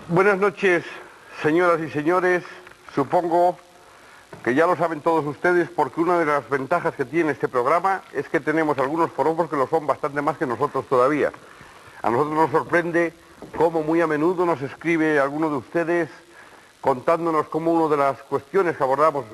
Buenas noches, señoras y señores. Supongo que ya lo saben todos ustedes, porque una de las ventajas que tiene este programa es que tenemos algunos forofos que lo son bastante más que nosotros todavía. A nosotros nos sorprende cómo muy a menudo nos escribe alguno de ustedes contándonos cómo una de las cuestiones que abordamos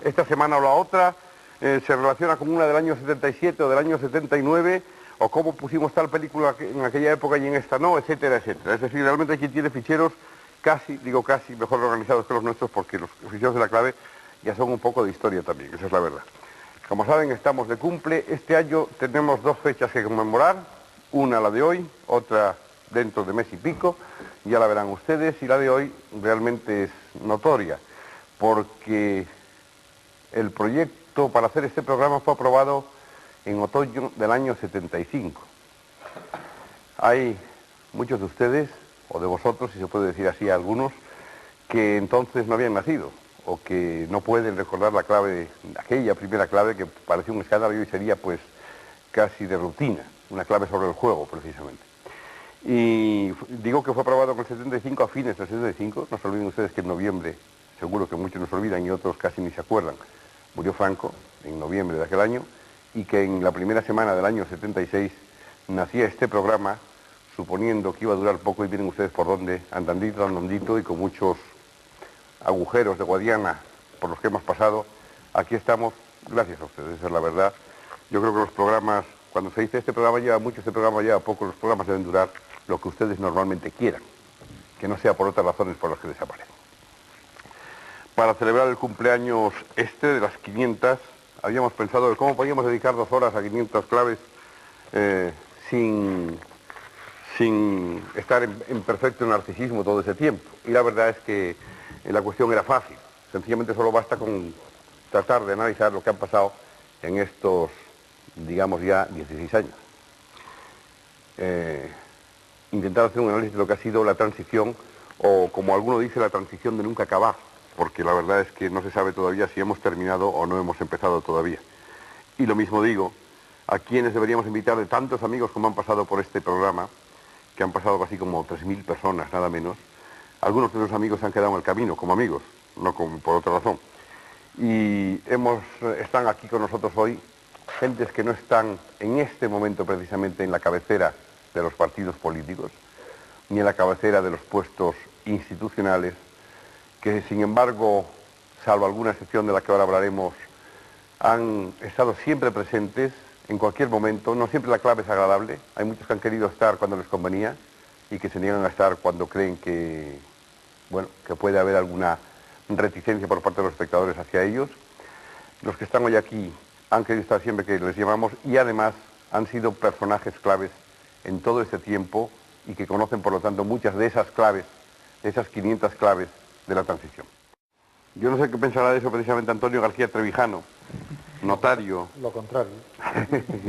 esta semana o la otra se relaciona con una del año 77 o del año 79, o cómo pusimos tal película en aquella época y en esta no, etcétera, etcétera. Es decir, realmente hay quien tiene ficheros casi, digo casi, mejor organizados que los nuestros, porque los ficheros de la clave ya son un poco de historia también, esa es la verdad. Como saben, estamos de cumple. Este año tenemos dos fechas que conmemorar, una la de hoy, otra dentro de mes y pico, ya la verán ustedes, y la de hoy realmente es notoria, porque el proyecto para hacer este programa fue aprobado en otoño del año 75. Hay muchos de ustedes, o de vosotros, si se puede decir así a algunos, que entonces no habían nacido, o que no pueden recordar la clave, aquella primera clave que parecía un escándalo y hoy sería pues casi de rutina, una clave sobre el juego precisamente. Y digo que fue aprobado en el 75, a fines del 75, no se olviden ustedes que en noviembre, seguro que muchos nos olvidan y otros casi ni se acuerdan, murió Franco en noviembre de aquel año, y que en la primera semana del año 76 nacía este programa, suponiendo que iba a durar poco, y miren ustedes por dónde, andandito y con muchos agujeros de Guadiana por los que hemos pasado. Aquí estamos, gracias a ustedes, esa es la verdad. Yo creo que los programas, cuando se dice este programa lleva mucho, este programa lleva poco, los programas deben durar lo que ustedes normalmente quieran, que no sea por otras razones por las que desaparecen. Para celebrar el cumpleaños de las 500, habíamos pensado de cómo podíamos dedicar 2 horas a 500 claves sin estar en perfecto narcisismo todo ese tiempo. Y la verdad es que la cuestión era fácil. Sencillamente solo basta con tratar de analizar lo que han pasado en estos, digamos ya, 16 años. Intentar hacer un análisis de lo que ha sido la transición, o como alguno dice, la transición de nunca acabar, porque la verdad es que no se sabe todavía si hemos terminado o no hemos empezado todavía. Y lo mismo digo a quienes deberíamos invitar, de tantos amigos como han pasado por este programa, que han pasado casi como 3.000 personas, nada menos. Algunos de esos amigos se han quedado en el camino como amigos, no por otra razón. Y están aquí con nosotros hoy gentes que no están en este momento precisamente en la cabecera de los partidos políticos, ni en la cabecera de los puestos institucionales, que sin embargo, salvo alguna excepción de la que ahora hablaremos, han estado siempre presentes en cualquier momento. No siempre la clave es agradable, hay muchos que han querido estar cuando les convenía y que se niegan a estar cuando creen que, bueno, que puede haber alguna reticencia por parte de los espectadores hacia ellos. Los que están hoy aquí han querido estar siempre que les llamamos, y además han sido personajes claves en todo este tiempo y que conocen por lo tanto muchas de esas claves, de esas 500 claves de la transición. Yo no sé qué pensará de eso precisamente Antonio García Trevijano, notario. Lo contrario.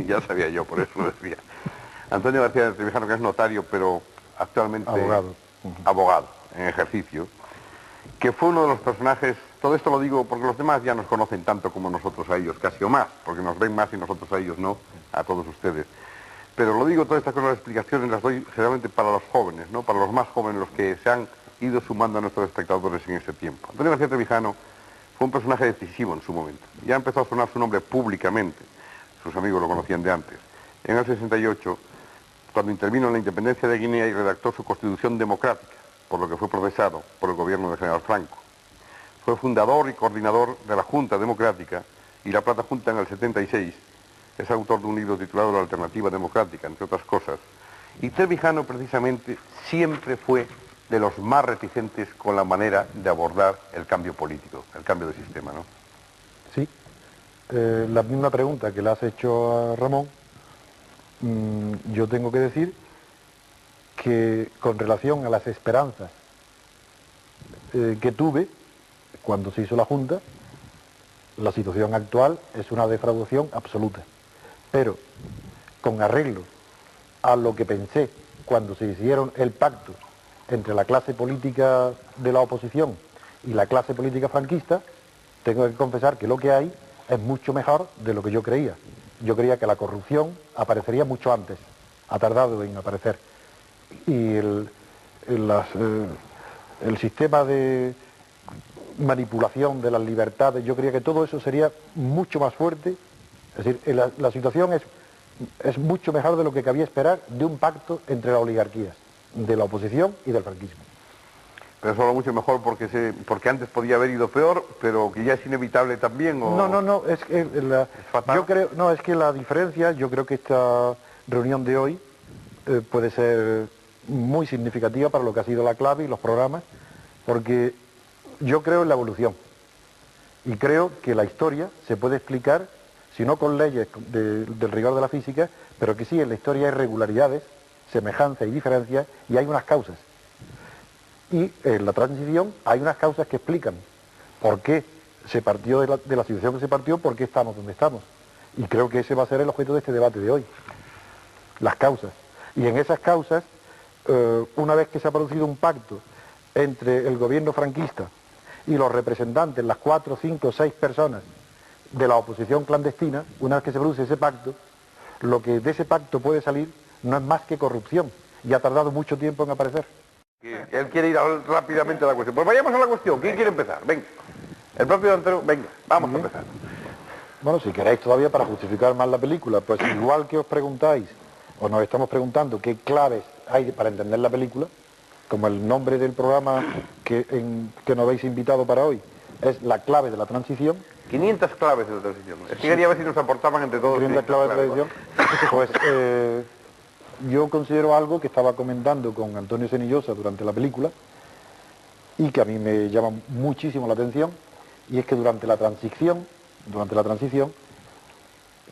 Ya sabía yo, por eso lo decía. Antonio García Trevijano, que es notario, pero actualmente abogado en ejercicio, que fue uno de los personajes. Todo esto lo digo porque los demás ya nos conocen tanto como nosotros a ellos, casi o más, porque nos ven más y nosotros a ellos no, a todos ustedes. Pero lo digo, todas estas cosas, las explicaciones las doy generalmente para los jóvenes, ¿no? Para los más jóvenes, los que se han ido sumando a nuestros espectadores en ese tiempo. Antonio García Trevijano fue un personaje decisivo en su momento. Ya empezó a sonar su nombre públicamente, sus amigos lo conocían de antes. En el 68, cuando intervino en la independencia de Guinea y redactó su constitución democrática, por lo que fue procesado por el gobierno del general Franco. Fue fundador y coordinador de la Junta Democrática y la Plata Junta en el 76. Es autor de un libro titulado La Alternativa Democrática, entre otras cosas. Y Trevijano precisamente siempre fue de los más reticentes con la manera de abordar el cambio político, el cambio de sistema, ¿no? Sí. La misma pregunta que le has hecho a Ramón, yo tengo que decir que con relación a las esperanzas que tuve cuando se hizo la Junta, la situación actual es una defraudación absoluta. Pero con arreglo a lo que pensé cuando se hicieron el pacto entre la clase política de la oposición y la clase política franquista, tengo que confesar que lo que hay es mucho mejor de lo que yo creía. Yo creía que la corrupción aparecería mucho antes, ha tardado en aparecer. Y el sistema de manipulación de las libertades, yo creía que todo eso sería mucho más fuerte. Es decir, la situación es mucho mejor de lo que cabía esperar de un pacto entre las oligarquías, de la oposición y del franquismo. Pero solo mucho mejor porque antes podía haber ido peor, pero que ya es inevitable también. ¿O? No, es que yo creo, no, es que la diferencia, yo creo que esta reunión de hoy puede ser muy significativa para lo que ha sido la clave y los programas, porque yo creo en la evolución y creo que la historia se puede explicar, si no con leyes del rigor de la física, pero que sí en la historia hay regularidades, semejanzas y diferencias, y hay unas causas. Y en la transición hay unas causas que explican por qué se partió de la situación que se partió, por qué estamos donde estamos. Y creo que ese va a ser el objeto de este debate de hoy, las causas. Y en esas causas, una vez que se ha producido un pacto entre el gobierno franquista y los representantes, las 4, 5, 6 personas de la oposición clandestina, una vez que se produce ese pacto, lo que de ese pacto puede salir no es más que corrupción, y ha tardado mucho tiempo en aparecer. Él quiere ir rápidamente a la cuestión. Pues vayamos a la cuestión. ¿Quién quiere empezar? Venga. El propio Antonio, venga, vamos a empezar. Bueno, si queréis todavía para justificar más la película, pues igual que os preguntáis, o nos estamos preguntando qué claves hay para entender la película, como el nombre del programa que nos habéis invitado para hoy es la clave de la transición. 500 claves de la transición. Es que quería ver si nos aportaban entre todos. 500 claves de la transición. Pues yo considero algo que estaba comentando con Antonio Senillosa durante la película y que a mí me llama muchísimo la atención, y es que durante la transición,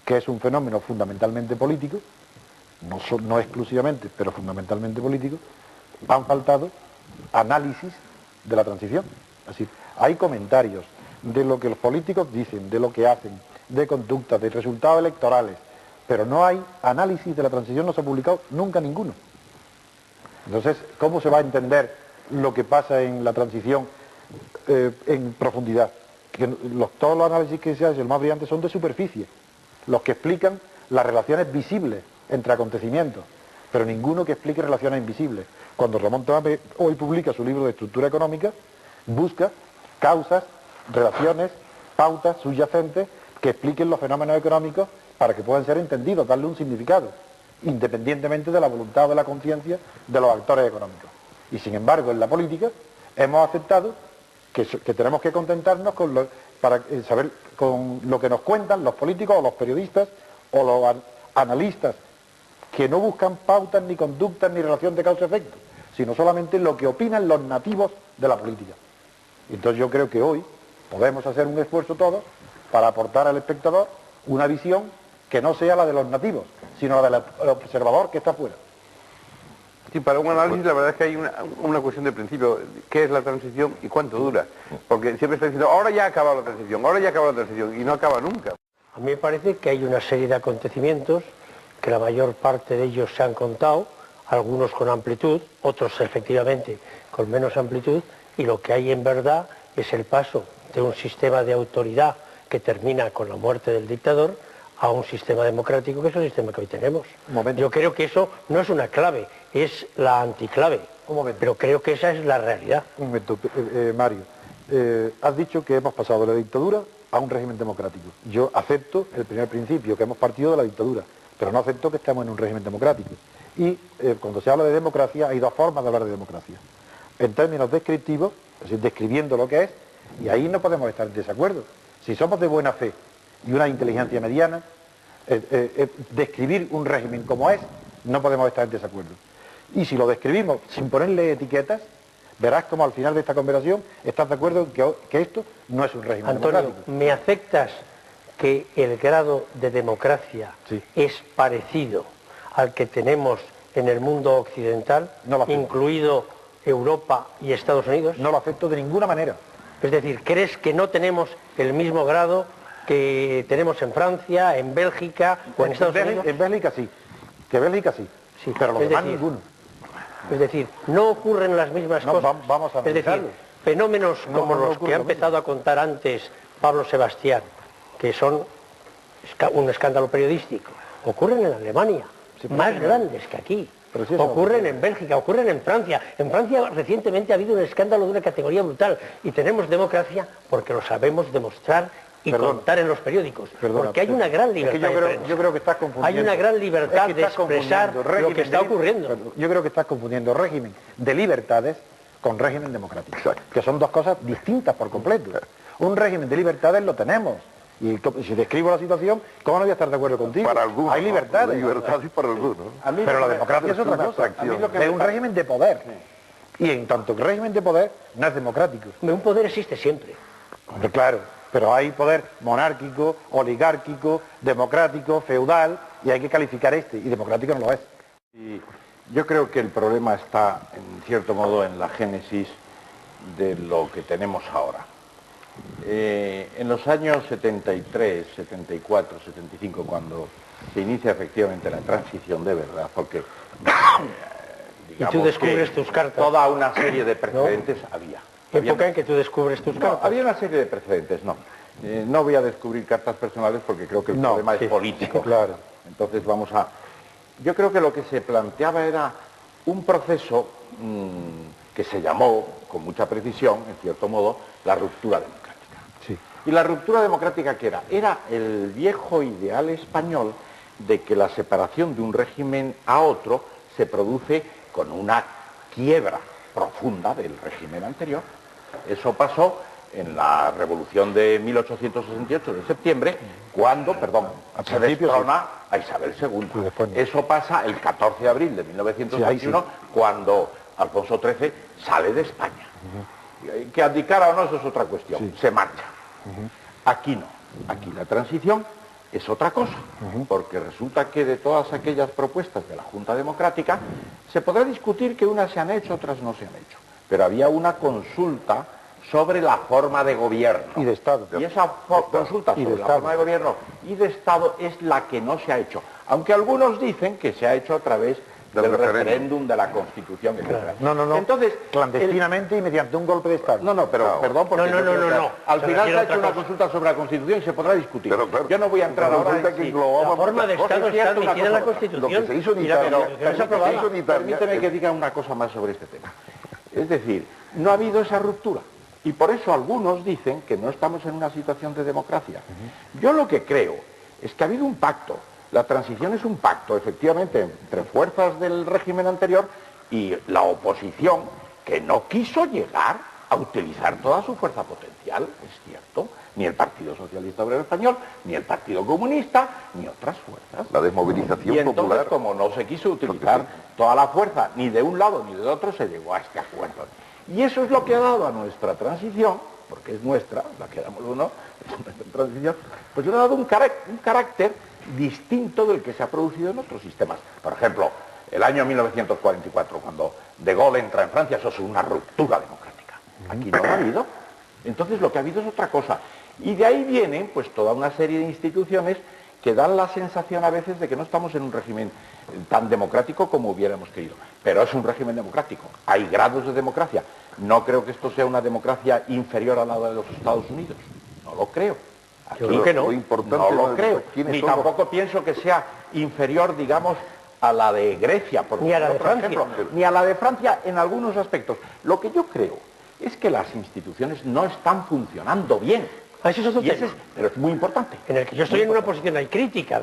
que es un fenómeno fundamentalmente político, no exclusivamente, pero fundamentalmente político, han faltado análisis de la transición. Es decir, hay comentarios de lo que los políticos dicen, de lo que hacen, de conductas, de resultados electorales, pero no hay análisis de la transición, no se ha publicado nunca ninguno. Entonces, ¿cómo se va a entender lo que pasa en la transición en profundidad? Que todos los análisis que se hacen, los más brillantes, son de superficie, los que explican las relaciones visibles entre acontecimientos, pero ninguno que explique relaciones invisibles. Cuando Ramón Tamames hoy publica su libro de estructura económica, busca causas, relaciones, pautas subyacentes que expliquen los fenómenos económicos para que puedan ser entendidos, darle un significado, independientemente de la voluntad o de la conciencia de los actores económicos. Y sin embargo, en la política hemos aceptado que tenemos que contentarnos para saber con lo que nos cuentan los políticos o los periodistas o los analistas, que no buscan pautas, ni conductas, ni relación de causa-efecto, sino solamente lo que opinan los nativos de la política. Entonces yo creo que hoy podemos hacer un esfuerzo todos para aportar al espectador una visión que no sea la de los nativos, sino la del observador que está afuera. Sí, para un análisis la verdad es que hay una cuestión de principio. ¿Qué es la transición y cuánto dura? Porque siempre está diciendo, ahora ya ha acabado la transición, ahora ya ha acabado la transición, y no acaba nunca. A mí me parece que hay una serie de acontecimientos que la mayor parte de ellos se han contado, algunos con amplitud, otros efectivamente con menos amplitud, y lo que hay en verdad es el paso de un sistema de autoridad que termina con la muerte del dictador a un sistema democrático, que es el sistema que hoy tenemos. Yo creo que eso no es una clave, es la anticlave, pero creo que esa es la realidad. Un momento, Mario, has dicho que hemos pasado de la dictadura a un régimen democrático. Yo acepto el primer principio, que hemos partido de la dictadura, pero no acepto que estemos en un régimen democrático. Y cuando se habla de democracia, hay dos formas de hablar de democracia. En términos descriptivos, es decir, describiendo lo que es, y ahí no podemos estar en desacuerdo. Si somos de buena fe y una inteligencia mediana, describir un régimen como es, no podemos estar en desacuerdo. Y si lo describimos sin ponerle etiquetas, verás como al final de esta conversación estás de acuerdo en que esto no es un régimen democrático. ¿Me aceptas que el grado de democracia es parecido al que tenemos en el mundo occidental, incluido Europa y Estados Unidos? No lo acepto de ninguna manera. Es decir, ¿crees que no tenemos el mismo grado que tenemos en Francia, en Bélgica o en Estados Unidos? En Bélgica sí, que Bélgica sí. Sí, pero los es demás decir, ninguno. Es decir, no ocurren las mismas No, cosas. vamos a es decir, analizarlo. fenómenos como no los ocurre que ha lo mismo. empezado a contar antes Pablo Sebastián, que son un escándalo periodístico, ocurren en Alemania, más grandes que aquí. Pero si eso Ocurren en Bélgica, ocurren en Francia. En Francia recientemente ha habido un escándalo de una categoría brutal y tenemos democracia porque lo sabemos demostrar y contar en los periódicos. Porque hay una gran libertad de prensa. Yo creo que estás confundiendo. Hay una gran libertad de expresar lo que está ocurriendo. Yo creo que estás confundiendo régimen de libertades con régimen democrático, que son dos cosas distintas por completo. Un régimen de libertades lo tenemos. Y si describo la situación, ¿cómo no voy a estar de acuerdo contigo? Para algunos. Hay libertades. Libertades para algunos. Pero la democracia es otra cosa. Es un régimen de poder. Y en tanto que régimen de poder no es democrático. Un poder existe siempre. Hombre, claro, pero hay poder monárquico, oligárquico, democrático, feudal, y hay que calificar este, y democrático no lo es. Y yo creo que el problema está, en cierto modo, en la génesis de lo que tenemos ahora. En los años 73, 74, 75, cuando se inicia efectivamente la transición de verdad, porque y tú descubres tus cartas. Toda una serie de precedentes había. Época en que tú descubres tus cartas. Había una serie de precedentes, no. No voy a descubrir cartas personales porque creo que el problema es político. Claro. Entonces vamos a... Yo creo que lo que se planteaba era un proceso que se llamó, con mucha precisión, en cierto modo, la ruptura democrática. Sí. ¿Y la ruptura democrática qué era? Era el viejo ideal español de que la separación de un régimen a otro se produce con una quiebra profunda del régimen anterior. Eso pasó en la revolución de 1868 de septiembre, cuando, se destrona a Isabel II. Eso pasa el 14 de abril de 1921, cuando Alfonso XIII sale de España. Que abdicara o no, eso es otra cuestión. Se marcha. Aquí no. Aquí la transición es otra cosa, porque resulta que de todas aquellas propuestas de la Junta Democrática se podrá discutir que unas se han hecho, otras no se han hecho. Pero había una consulta sobre la forma de gobierno. Y de Estado. Y esa consulta sobre la forma de gobierno y de Estado es la que no se ha hecho. Aunque algunos dicen que se ha hecho a través del referéndum de la Constitución, etc. No. Entonces, clandestinamente y mediante un golpe de Estado. Perdón, porque no. Al final se ha hecho una consulta sobre la Constitución y se podrá discutir. Yo no voy a entrar ahora en si la forma de Estado está admitida en la Constitución. Lo que se hizo en Italia, permíteme que diga una cosa más sobre este tema. Es decir, no ha habido esa ruptura. Y por eso algunos dicen que no estamos en una situación de democracia. Yo lo que creo es que ha habido un pacto. La transición es un pacto, efectivamente, entre fuerzas del régimen anterior y la oposición, que no quiso llegar a utilizar toda su fuerza potencial, es cierto, ni el Partido Socialista Obrero Español, ni el Partido Comunista, ni otras fuerzas. La desmovilización y entonces, popular. como no se quiso utilizar toda la fuerza, ni de un lado ni del otro, se llegó a este acuerdo. Y eso es lo que ha dado a nuestra transición, porque es nuestra, la que damos uno, es nuestra transición, pues le ha dado un carácter distinto del que se ha producido en otros sistemas. Por ejemplo, el año 1944, cuando De Gaulle entra en Francia, eso es una ruptura democrática. Aquí no ha habido. Entonces lo que ha habido es otra cosa. Y de ahí vienen pues toda una serie de instituciones que dan la sensación a veces de que no estamos en un régimen tan democrático como hubiéramos querido. Pero es un régimen democrático. Hay grados de democracia. No creo que esto sea una democracia inferior a la de los Estados Unidos. No lo creo. Aquí Yo creo que no. No lo creo. Ni tampoco pienso que sea inferior, digamos, a la de Grecia, por ni a la de Francia. ejemplo, ni a la de Francia en algunos aspectos. Lo que yo creo es que las instituciones no están funcionando bien. Eso es otro tema. Pero es muy importante. En el que yo estoy en una posición ahí crítica.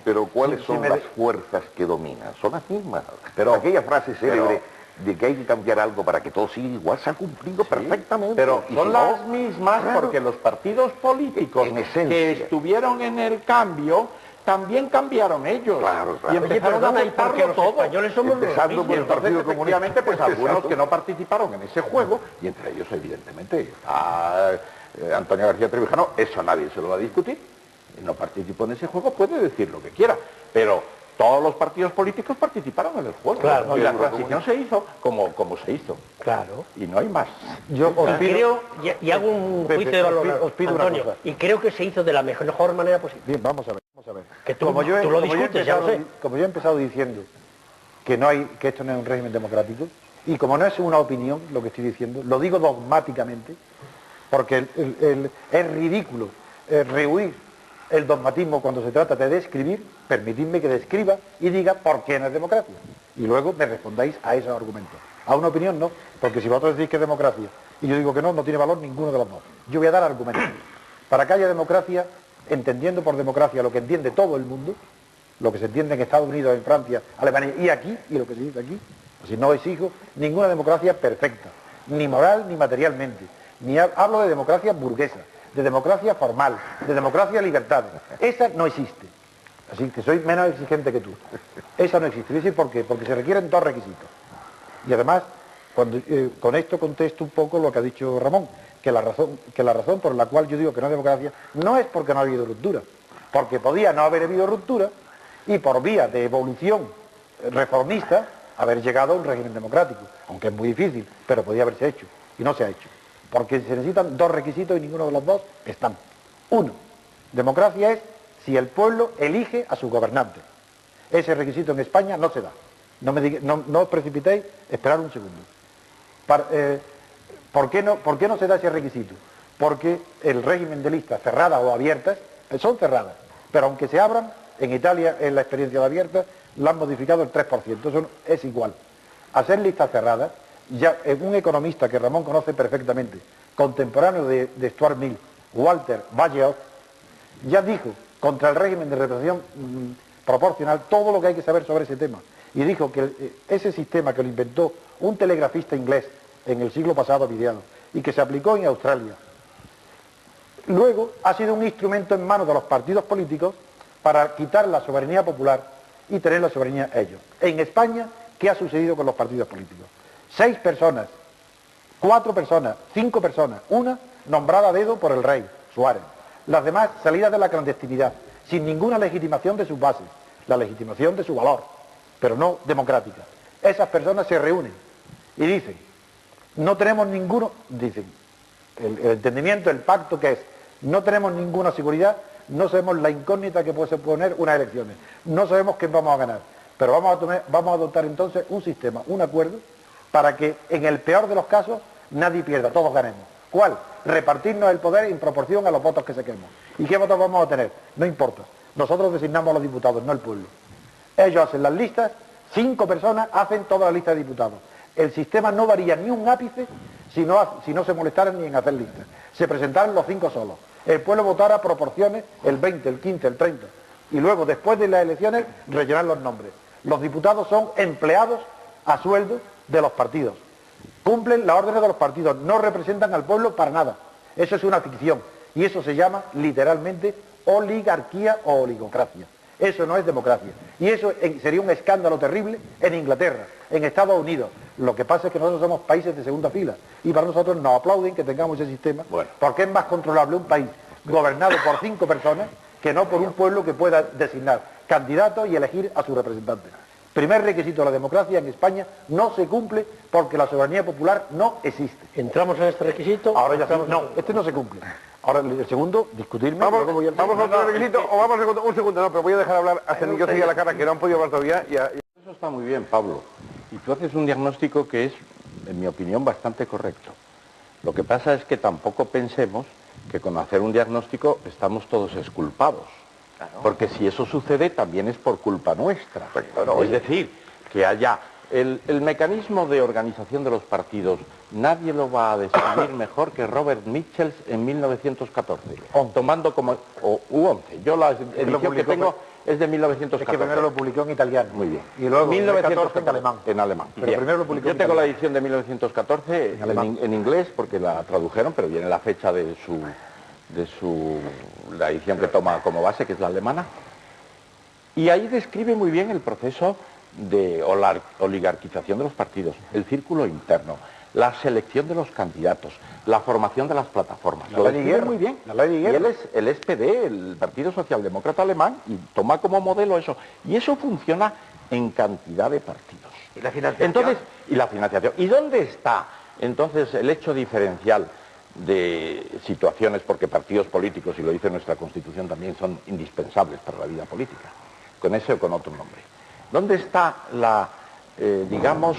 Pero ¿cuáles son las fuerzas que dominan? Son las mismas. Pero aquella frase célebre de que hay que cambiar algo para que todo siga igual se ha cumplido perfectamente. Pero son las mismas porque los partidos políticos que estuvieron en el cambio también cambiaron ellos. Y empezaron a aceptarlo todo. Los españoles somos empezando por el Partido Comunista, pues algunos que no participaron en ese juego, y entre ellos evidentemente Antonio García Trevijano, eso nadie se lo va a discutir. No participó en ese juego, puede decir lo que quiera, pero todos los partidos políticos participaron en el juego. Claro, y la transición se hizo como se hizo. Claro. Y no hay más. Yo os pido, y hago un juicio de valor, os pido Antonio, una cosa. y creo que se hizo de la mejor manera posible. Bien, vamos a ver. Que tú lo discutes, ya lo sé. Como yo he empezado diciendo que esto no es un régimen democrático, y como no es una opinión lo que estoy diciendo, lo digo dogmáticamente, porque es ridículo rehuir el dogmatismo cuando se trata de describir. Permitidme que describa y diga por qué no es democracia, y luego me respondáis a esos argumentos. A una opinión no, porque si vosotros decís que es democracia y yo digo que no, no tiene valor ninguno de los dos. Yo voy a dar argumentos. Para que haya democracia, entendiendo por democracia lo que entiende todo el mundo, lo que se entiende en Estados Unidos, en Francia, Alemania y aquí, y lo que se dice aquí, así no exijo ninguna democracia perfecta, ni moral ni materialmente, ni hablo de democracia burguesa, de democracia formal, de democracia libertad. Esa no existe. Así que soy menos exigente que tú. Esa no existe. ¿Y decir por qué? Porque se requieren dos requisitos. Y además, con esto contesto un poco lo que ha dicho Ramón, que la razón por la cual yo digo que no es democracia no es porque no ha habido ruptura, porque podía no haber habido ruptura y por vía de evolución reformista haber llegado a un régimen democrático, aunque es muy difícil, pero podía haberse hecho, y no se ha hecho, porque se necesitan dos requisitos y ninguno de los dos están. Uno, democracia es si el pueblo elige a sus gobernantes. Ese requisito en España no se da. No os precipitéis, esperad un segundo. ¿Por qué no se da ese requisito? Porque el régimen de listas cerradas o abiertas son cerradas, pero aunque se abran, en Italia, en la experiencia de abiertas, la han modificado el 3%, eso es igual. Hacer listas cerradas, ya un economista que Ramón conoce perfectamente, contemporáneo de Stuart Mill, Walter Bagehot, ya dijo contra el régimen de representación proporcional todo lo que hay que saber sobre ese tema. Y dijo que ese sistema que lo inventó un telegrafista inglés en el siglo pasado mediano y que se aplicó en Australia, luego ha sido un instrumento en manos de los partidos políticos para quitar la soberanía popular y tener la soberanía ellos. En España, ¿qué ha sucedido con los partidos políticos? 6 personas, 4 personas, 5 personas, una nombrada a dedo por el rey, Suárez. Las demás salidas de la clandestinidad, sin ninguna legitimación de sus bases, la legitimación de su valor, pero no democrática. Esas personas se reúnen y dicen, no tenemos ninguno, dicen, el entendimiento, el pacto que es, no tenemos ninguna seguridad, no sabemos la incógnita que puede suponer unas elecciones, no sabemos quién vamos a ganar, pero vamos a adoptar entonces un sistema, un acuerdo, para que en el peor de los casos nadie pierda, todos ganemos. ¿Cuál? Repartirnos el poder en proporción a los votos que saquemos. ¿Y qué votos vamos a tener? No importa. Nosotros designamos a los diputados, no el pueblo. Ellos hacen las listas, 5 personas hacen toda la lista de diputados. El sistema no varía ni un ápice si no se molestaran ni en hacer listas. Se presentaran los 5 solos. El pueblo votara proporciones, el 20, el 15, el 30. Y luego, después de las elecciones, rellenar los nombres. Los diputados son empleados a sueldo de los partidos. Cumplen las órdenes de los partidos, no representan al pueblo para nada. Eso es una ficción. Y eso se llama, literalmente, oligarquía o oligocracia. Eso no es democracia. Y eso sería un escándalo terrible en Inglaterra, en Estados Unidos. Lo que pasa es que nosotros somos países de segunda fila. Y para nosotros nos aplauden que tengamos ese sistema, porque es más controlable un país gobernado por 5 personas que no por un pueblo que pueda designar candidatos y elegir a sus representantes. Primer requisito de la democracia en España no se cumple porque la soberanía popular no existe. ¿Entramos en este requisito? Ahora ya no, este no se cumple. Ahora el segundo, discutirme. Vamos voy a otro requisito, o vamos a un segundo, no, pero voy a dejar hablar a Niño Cilla la cara, que no han podido hablar todavía. Eso está muy bien, Pablo. Y tú haces un diagnóstico que es, en mi opinión, bastante correcto. Lo que pasa es que tampoco pensemos que con hacer un diagnóstico estamos todos exculpados. Claro. Porque si eso sucede también es por culpa nuestra. Claro, es decir, que haya el mecanismo de organización de los partidos, nadie lo va a describir mejor que Robert Mitchell en 1914, tomando como... u 11. Yo la edición que tengo es de 1914. Es que primero lo publicó en italiano. Muy bien. Y luego 1914 en alemán. En alemán. Pero primero lo publicó Yo tengo la edición de 1914 en inglés, porque la tradujeron, pero viene la fecha de la edición que toma como base, que es la alemana. Y ahí describe muy bien el proceso de oligarquización de los partidos, el círculo interno, la selección de los candidatos, la formación de las plataformas. Lo describe muy bien. Y él es el SPD, el Partido Socialdemócrata Alemán, y toma como modelo eso. Y eso funciona en cantidad de partidos. ¿Y la financiación? Entonces, y la financiación. ¿Y dónde está entonces el hecho diferencial de situaciones? Porque partidos políticos, y lo dice nuestra Constitución, también son indispensables para la vida política, con ese o con otro nombre. ¿Dónde está digamos,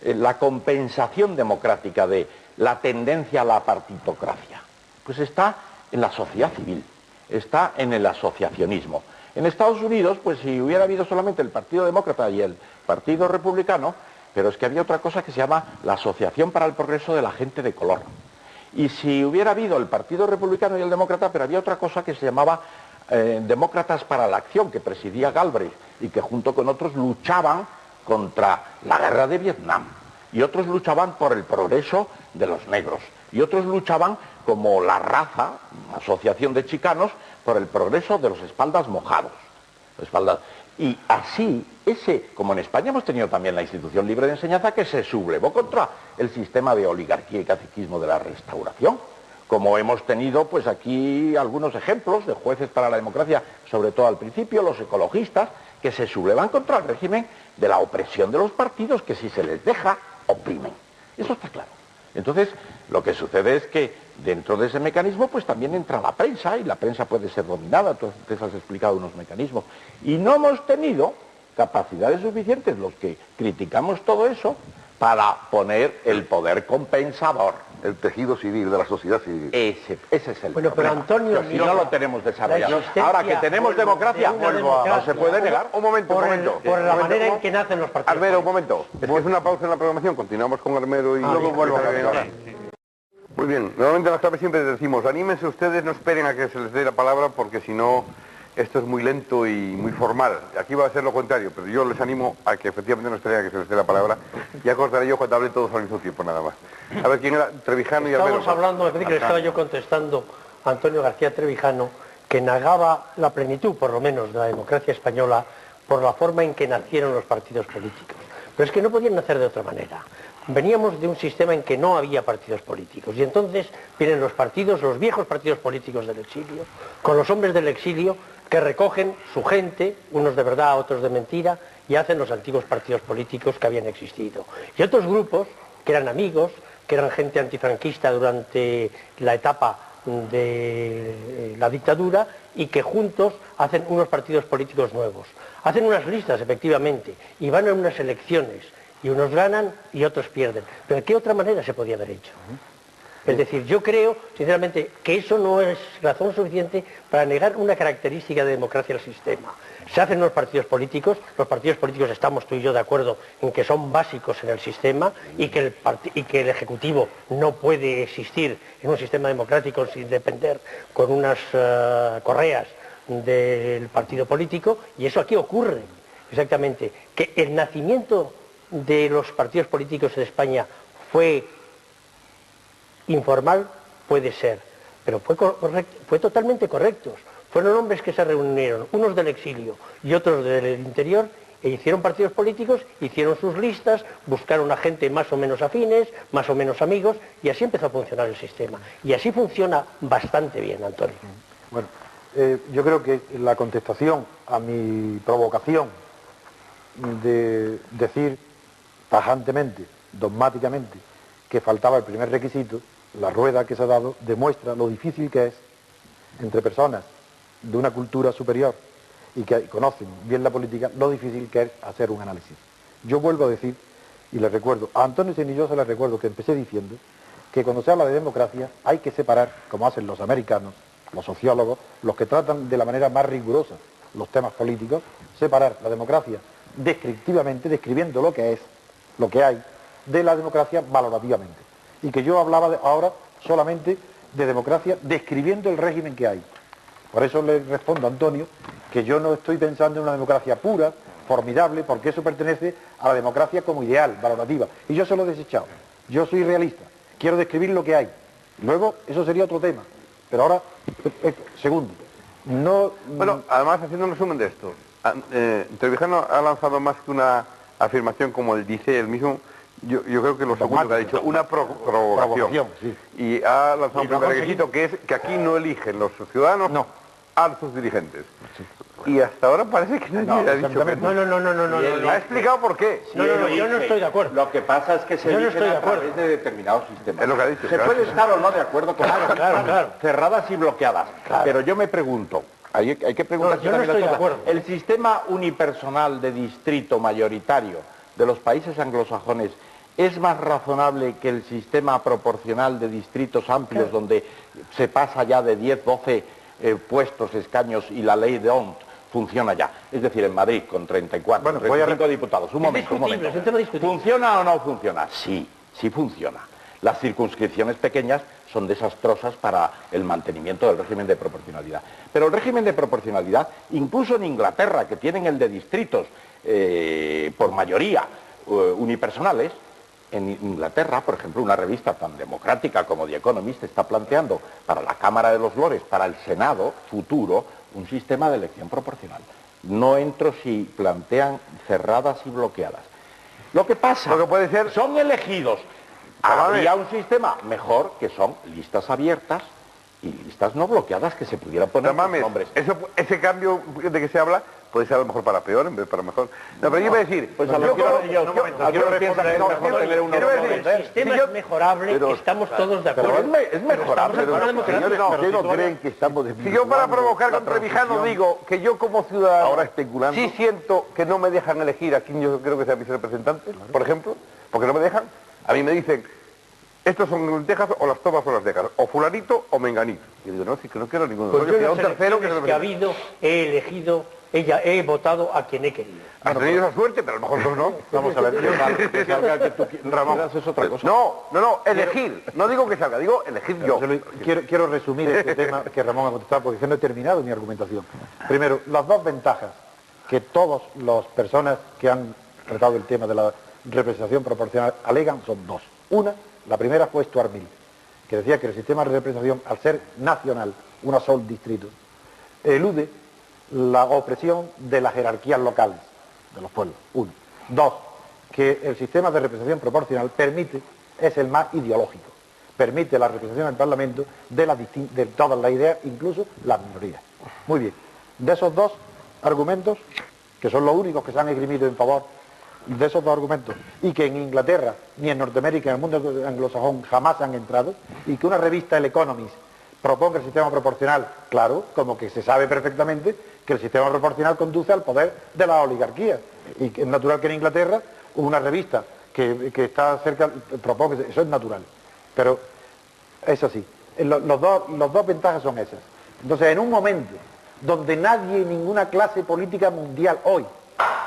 la compensación democrática de la tendencia a la partitocracia? Pues está en la sociedad civil, está en el asociacionismo. En Estados Unidos, pues si hubiera habido solamente el Partido Demócrata y el Partido Republicano, pero es que había otra cosa que se llama la Asociación para el Progreso de la Gente de Color. Y si hubiera habido el Partido Republicano y el Demócrata, pero había otra cosa que se llamaba Demócratas para la Acción, que presidía Galbraith, y que junto con otros luchaban contra la guerra de Vietnam. Y otros luchaban por el progreso de los negros. Y otros luchaban como la Raza, una asociación de chicanos, por el progreso de los espaldas mojados. Y así, como en España hemos tenido también la institución libre de enseñanza que se sublevó contra el sistema de oligarquía y caciquismo de la Restauración, como hemos tenido pues aquí algunos ejemplos de jueces para la democracia, sobre todo al principio, los ecologistas, que se sublevan contra el régimen de la opresión de los partidos, que si se les deja, oprimen. Eso está claro. Entonces, lo que sucede es que dentro de ese mecanismo pues también entra la prensa, y la prensa puede ser dominada. Tú te has explicado unos mecanismos, y no hemos tenido capacidades suficientes los que criticamos todo eso para poner el poder compensador, el tejido civil de la sociedad civil. Ese es el problema. Pero Antonio, si no lo tenemos desarrollado. Ahora que tenemos democracia, no se puede negar. Un momento. Por la manera en que nacen los partidos. Armero, un momento. Después de una pausa en la programación, continuamos con Armero y luego vuelvo a hablar. Muy bien, normalmente en las claves siempre decimos, anímense ustedes, no esperen a que se les dé la palabra, porque si no, esto es muy lento y muy formal. Aquí va a ser lo contrario, pero yo les animo a que efectivamente no esperen a que se les dé la palabra. Ya cortaré yo cuando hable todos al mismo tiempo, nada más. A ver, ¿quién era? Trevijano y Armero. Estamos hablando, me parece que le estaba yo contestando a Antonio García Trevijano, que negaba la plenitud, por lo menos, de la democracia española por la forma en que nacieron los partidos políticos. Pero es que no podían nacer de otra manera. Veníamos de un sistema en que no había partidos políticos, y entonces vienen los partidos, los viejos partidos políticos del exilio, con los hombres del exilio que recogen su gente, unos de verdad, otros de mentira, y hacen los antiguos partidos políticos que habían existido. Y otros grupos que eran amigos, que eran gente antifranquista durante la etapa de la dictadura, y que juntos hacen unos partidos políticos nuevos. Hacen unas listas, efectivamente, y van a unas elecciones, y unos ganan y otros pierden. Pero ¿de qué otra manera se podía haber hecho? Es decir, yo creo, sinceramente, que eso no es razón suficiente para negar una característica de democracia del sistema. Se hacen los partidos políticos estamos tú y yo de acuerdo en que son básicos en el sistema, y que el Ejecutivo no puede existir en un sistema democrático sin depender con unas correas del partido político, y eso aquí ocurre, exactamente, que el nacimiento de los partidos políticos en España fue informal, puede ser, pero fue totalmente correcto. Fueron hombres que se reunieron, unos del exilio y otros del interior, e hicieron partidos políticos, hicieron sus listas, buscaron a gente más o menos afines, más o menos amigos, y así empezó a funcionar el sistema. Y así funciona bastante bien, Antonio. Bueno, yo creo que la contestación a mi provocación de decir tajantemente, dogmáticamente, que faltaba el primer requisito, la rueda que se ha dado demuestra lo difícil que es entre personas de una cultura superior y que conocen bien la política, lo difícil que es hacer un análisis. Yo vuelvo a decir, y les recuerdo, a Antonio Cenillosa les recuerdo que empecé diciendo que cuando se habla de democracia hay que separar, como hacen los americanos, los sociólogos, los que tratan de la manera más rigurosa los temas políticos, separar la democracia descriptivamente, describiendo lo que es, lo que hay, de la democracia valorativamente. Y que yo hablaba ahora solamente de democracia describiendo el régimen que hay. Por eso le respondo a Antonio que yo no estoy pensando en una democracia pura, formidable, porque eso pertenece a la democracia como ideal, valorativa. Y yo se lo he desechado. Yo soy realista. Quiero describir lo que hay. Luego, eso sería otro tema. Pero ahora, segundo, no... Bueno, además, haciendo un resumen de esto, Trevijano ha lanzado más que una afirmación, como él dice él mismo, yo creo que lo segundo que ha dicho, una provocación. Sí. Y ha lanzado un primer requisito, que es que aquí no eligen los ciudadanos a sus dirigentes. Sí. Y hasta ahora parece que nadie ha dicho que no. No. Ha explicado por qué. No, yo no estoy de acuerdo. Lo que pasa es que se eligen a través de determinados sistemas. Es lo que ha dicho. Se puede estar o no de acuerdo con claro. cerradas y bloqueadas. Claro. pero yo me pregunto, hay que preguntarse yo no también estoy de otra cosa. acuerdo. El sistema unipersonal de distrito mayoritario de los países anglosajones es más razonable que el sistema proporcional de distritos amplios, donde se pasa ya de 10, 12 puestos, escaños, y la ley de Hont funciona ya? Es decir, en Madrid, con 34, Bueno, 35 diputados. Un momento. Es un tema discutible. ¿Funciona o no funciona? Sí, sí funciona. Las circunscripciones pequeñas son desastrosas para el mantenimiento del régimen de proporcionalidad. Pero el régimen de proporcionalidad, incluso en Inglaterra, que tienen el de distritos por mayoría unipersonales, en Inglaterra, por ejemplo, una revista tan democrática como The Economist está planteando para la Cámara de los Lores, para el Senado futuro, un sistema de elección proporcional. No entro si plantean cerradas y bloqueadas. Lo que pasa, Lo que puede ser, son elegidos. Habría un sistema mejor, que son listas abiertas y listas no bloqueadas, que se pudieran poner Tamames, nombres. ese cambio de que se habla puede ser a lo mejor para peor en vez de para mejor. No, pero yo iba a decir, Pues a lo mejor piensan que es mejor tener uno El sistema es mejorable, estamos todos de acuerdo. Pero es mejorable. ¿Qué no creen que estamos si yo para provocar con Trevijano digo que yo como ciudadano ahora especulando, sí siento que no me dejan elegir a quien yo creo que sea mis representantes, por ejemplo, porque no me dejan, a mí me dicen, estos son lentejas o las tomas o las dejas, o fulanito o menganito. Y yo digo, no, sí que no quiero ninguno. Pues yo en quiero las un tercero que se elecciones que ha habido, he elegido, he votado a quien he querido. Has tenido esa suerte, pero a lo mejor tú no. vamos a ver, Que salga que tú Ramón, es otra cosa. No, elegir. No digo que salga, digo elegir yo. quiero resumir este tema que Ramón ha contestado, porque no he terminado mi argumentación. Primero, las dos ventajas que todas las personas que han tratado el tema de la representación proporcional alegan son dos. Una, la primera fue Stuart Mill, que decía que el sistema de representación, al ser nacional, una sola distrito, elude la opresión de las jerarquías locales de los pueblos. Uno. Dos, que el sistema de representación proporcional es el más ideológico, permite la representación en el Parlamento de todas las ideas, incluso las minorías. Muy bien, de esos dos argumentos, que son los únicos que se han esgrimido en favor de esos dos argumentos, y que en Inglaterra, ni en Norteamérica, en el mundo anglosajón, jamás han entrado, y que una revista, El Economist, proponga el sistema proporcional, claro, como que se sabe perfectamente que el sistema proporcional conduce al poder de la oligarquía, y que es natural que en Inglaterra una revista que está cerca proponga, eso es natural, pero es así. Los dos ventajas son esas. Entonces, en un momento donde nadie, ninguna clase política mundial hoy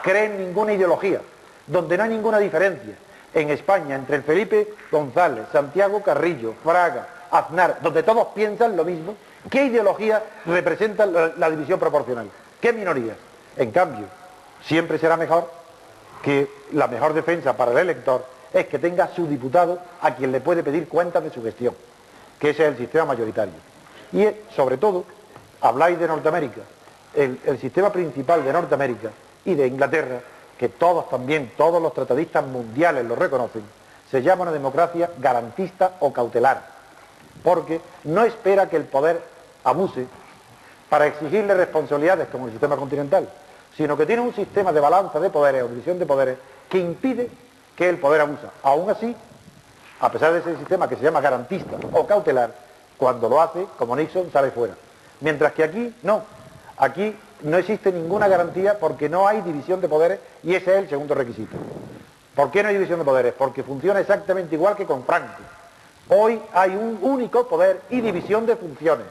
cree en ninguna ideología, donde no hay ninguna diferencia en España entre el Felipe González, Santiago Carrillo, Fraga, Aznar, donde todos piensan lo mismo, ¿qué ideología representa la división proporcional? ¿Qué minorías? En cambio, siempre será mejor que la mejor defensa para el elector es que tenga su diputado a quien le puede pedir cuentas de su gestión, que ese es el sistema mayoritario. Y sobre todo, habláis de Norteamérica, el sistema principal de Norteamérica y de Inglaterra, que todos los tratadistas mundiales lo reconocen, se llama una democracia garantista o cautelar, porque no espera que el poder abuse para exigirle responsabilidades como el sistema continental, sino que tiene un sistema de balanza de poderes o división de poderes que impide que el poder abuse. Aún así, a pesar de ese sistema que se llama garantista o cautelar, cuando lo hace, como Nixon, sale fuera. Mientras que aquí no existe ninguna garantía porque no hay división de poderes y ese es el segundo requisito. ¿Por qué no hay división de poderes? Porque funciona exactamente igual que con Franco. Hoy hay un único poder y división de funciones,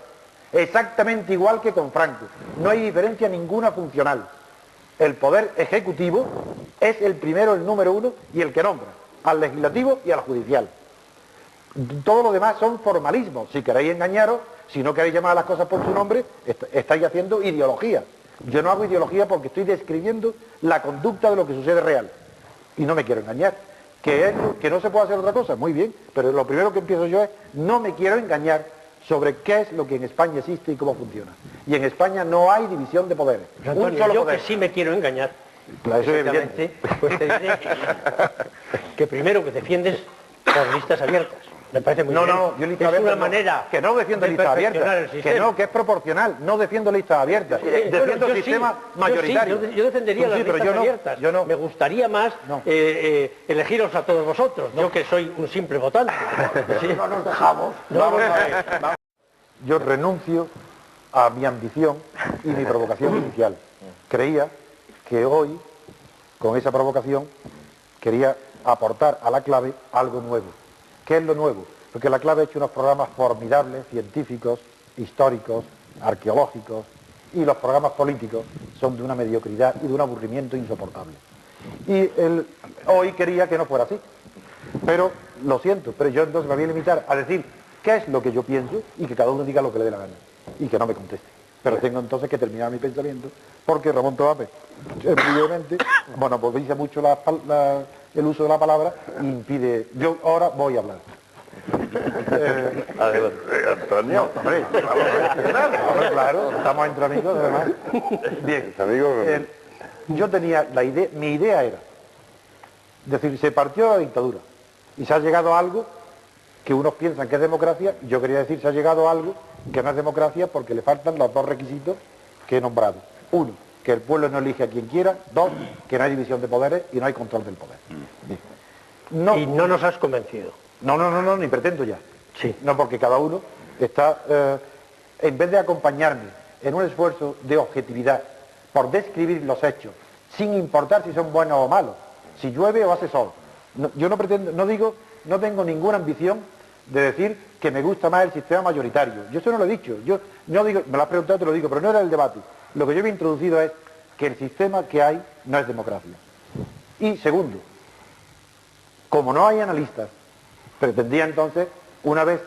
exactamente igual que con Franco. No hay diferencia ninguna funcional. El poder ejecutivo es el primero, el número uno y el que nombra al legislativo y al judicial. Todo lo demás son formalismos. Si queréis engañaros, si no queréis llamar a las cosas por su nombre, estáis haciendo ideología. Yo no hago ideología porque estoy describiendo la conducta de lo que sucede real. Y no me quiero engañar. Que no se puede hacer otra cosa, muy bien, pero lo primero que empiezo yo es, no me quiero engañar sobre qué es lo que en España existe y cómo funciona. Y en España no hay división de poderes. Antonio, un solo yo poder. que sí me quiero engañar, Claro, eso es evidente. pues te diré que primero que defiendes las listas abiertas. Me parece muy bien. No, yo listas es abiertas una manera que no defiendo de listas perfeccionar abiertas, el que sistema. no, que es proporcional, no defiendo listas abiertas, defiendo yo sistema sí, mayoritario. Yo defendería las pero listas yo abiertas. Yo no. Me gustaría más elegiros a todos vosotros, yo que soy un simple votante. Sí. No nos dejamos. Yo renuncio a mi ambición y mi provocación inicial. Creía que hoy, con esa provocación, quería aportar a la clave algo nuevo. ¿Qué es lo nuevo? Porque la clave ha hecho unos programas formidables, científicos, históricos, arqueológicos, y los programas políticos son de una mediocridad y de un aburrimiento insoportable. Y hoy quería que no fuera así, pero lo siento, pero yo entonces me voy a limitar a decir qué es lo que yo pienso y que cada uno diga lo que le dé la gana y que no me conteste. Pero tengo entonces que terminar mi pensamiento porque Ramón Toape, brevemente, bueno, pues dice mucho el uso de la palabra y impide. Yo ahora voy a hablar. Antonio. No, hombre, claro, estamos entre amigos, además. Bien, yo tenía la idea, mi idea era, es decir, se partió la dictadura y se ha llegado a algo que unos piensan que es democracia, y yo quería decir, se ha llegado a algo que no es democracia porque le faltan los dos requisitos que he nombrado. Uno, que el pueblo no elige a quien quiera. Dos, que no hay división de poderes y no hay control del poder. No, y no nos has convencido. No, ni pretendo ya. Sí. No, porque cada uno está, en vez de acompañarme en un esfuerzo de objetividad por describir los hechos, sin importar si son buenos o malos, si llueve o hace sol. No, yo no pretendo, no tengo ninguna ambición de decir que me gusta más el sistema mayoritario. Yo eso no lo he dicho. Yo no digo, me lo has preguntado, te lo digo, pero no era el debate. Lo que yo he introducido es que el sistema que hay no es democracia. Y segundo, como no hay analistas, pretendía entonces, una vez,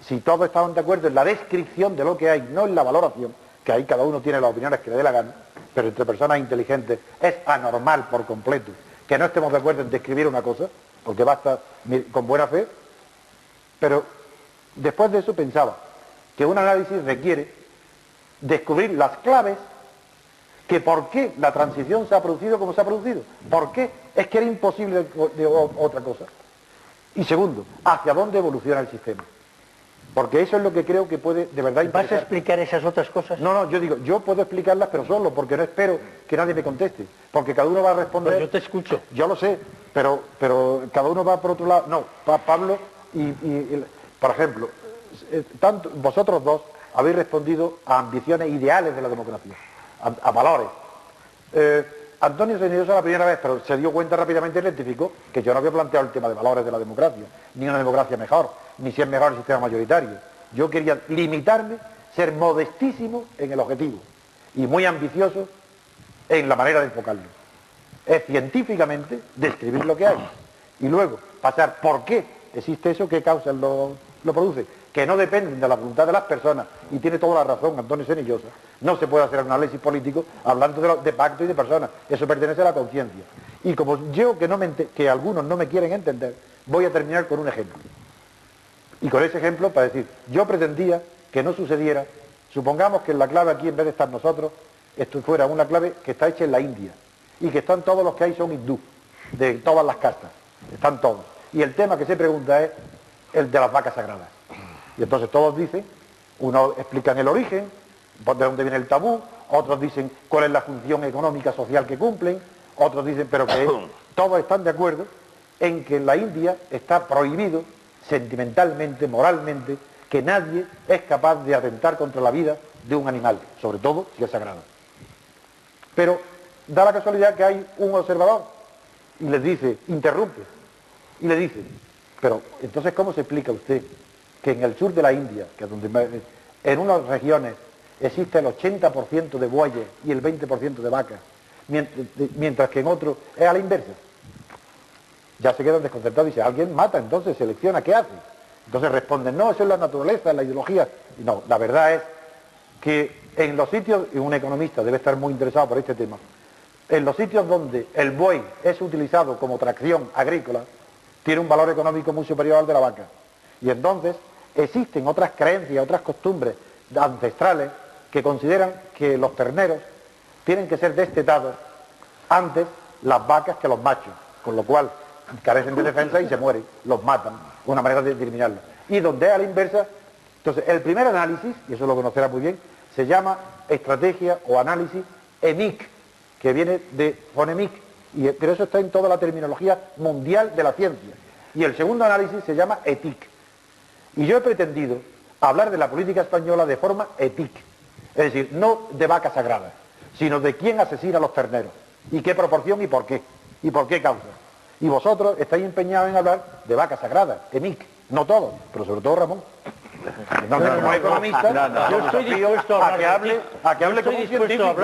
si todos estaban de acuerdo en la descripción de lo que hay, no en la valoración, que ahí cada uno tiene las opiniones que le dé la gana, pero entre personas inteligentes es anormal por completo que no estemos de acuerdo en describir una cosa, porque basta con buena fe, pero después de eso pensaba que un análisis requiere descubrir las claves que por qué la transición se ha producido como se ha producido. ¿Por qué? Es que era imposible de otra cosa. Y segundo, ¿hacia dónde evoluciona el sistema? Porque eso es lo que creo que puede de verdad interesar. ¿Vas a explicar esas otras cosas? No, yo digo, yo puedo explicarlas, pero solo, porque no espero que nadie me conteste. Porque cada uno va a responder... Pues yo te escucho. Yo lo sé, pero cada uno va por otro lado. No, Pablo por ejemplo, tanto vosotros dos habéis respondido a ambiciones ideales de la democracia, a valores. Antonio Senillosa la primera vez, pero se dio cuenta rápidamente y rectificó que yo no había planteado el tema de valores de la democracia, ni una democracia mejor, ni si es mejor el sistema mayoritario. Yo quería limitarme, ser modestísimo en el objetivo y muy ambicioso en la manera de enfocarlo. Es científicamente describir lo que hay y luego pasar por qué existe eso, qué causas lo produce, que no dependen de la voluntad de las personas, y tiene toda la razón Antonio Senillosa. No se puede hacer un análisis político hablando de pacto y de personas, eso pertenece a la conciencia. Y como yo que algunos no me quieren entender, voy a terminar con un ejemplo. Y con ese ejemplo para decir, yo pretendía que no sucediera, supongamos que en la clave aquí, en vez de estar nosotros, esto fuera una clave que está hecha en la India, y que están todos los que hay son hindú, de todas las castas, están todos. Y el tema que se pregunta es el de las vacas sagradas. Y entonces todos dicen, unos explican el origen, de dónde viene el tabú, otros dicen cuál es la función económica social que cumplen, otros dicen, pero que todos están de acuerdo en que en la India está prohibido sentimentalmente, moralmente, que nadie es capaz de atentar contra la vida de un animal, sobre todo si es sagrado. Pero da la casualidad que hay un observador y les dice, interrumpe, y le dice, pero entonces ¿cómo se explica usted que en el sur de la India, que es donde en unas regiones existe el 80% de bueyes y el 20% de vacas, mientras que en otros es a la inversa? Ya se quedan desconcertados y dice, alguien mata, entonces selecciona, ¿qué hace? Entonces responden, no, eso es la naturaleza, es la ideología. Y no, la verdad es que en los sitios, y un economista debe estar muy interesado por este tema, en los sitios donde el buey es utilizado como tracción agrícola, tiene un valor económico muy superior al de la vaca. Y entonces existen otras creencias, otras costumbres ancestrales que consideran que los terneros tienen que ser destetados antes las vacas que los machos, con lo cual carecen de defensa y se mueren, los matan, una manera de eliminarlos. Y donde es a la inversa, entonces el primer análisis, y eso lo conocerá muy bien, se llama estrategia o análisis EMIC, que viene de fonemic, pero eso está en toda la terminología mundial de la ciencia. Y el segundo análisis se llama ETIC. Y yo he pretendido hablar de la política española de forma ETIC, es decir, no de vacas sagradas, sino de quién asesina a los terneros, y qué proporción y por qué causa. Y vosotros estáis empeñados en hablar de vacas sagradas, EMIC, no todos, pero sobre todo Ramón. No, como economista, yo estoy dispuesto a hablar a que hable como un científico.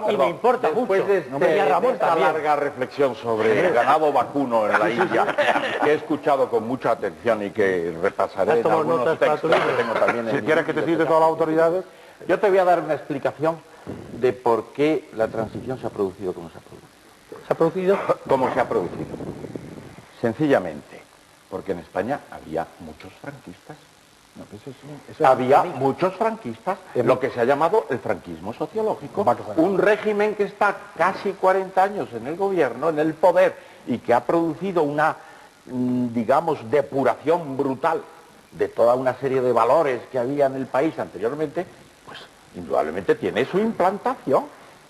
Y me importa mucho. Después de esta larga reflexión sobre el ganado vacuno en la India, que he escuchado con mucha atención y que repasaré en algunos textos que tengo también en Si quieres que te cite todas las autoridades, yo te voy a dar una explicación de por qué la transición se ha producido como se ha producido. ¿Se ha producido? ¿Cómo se ha producido? Sencillamente, porque en España había muchos franquistas. Había muchos franquistas, lo que se ha llamado el franquismo sociológico, un régimen que está casi 40 años en el gobierno, en el poder, y que ha producido una, digamos, depuración brutal de toda una serie de valores que había en el país anteriormente, pues indudablemente tiene su implantación.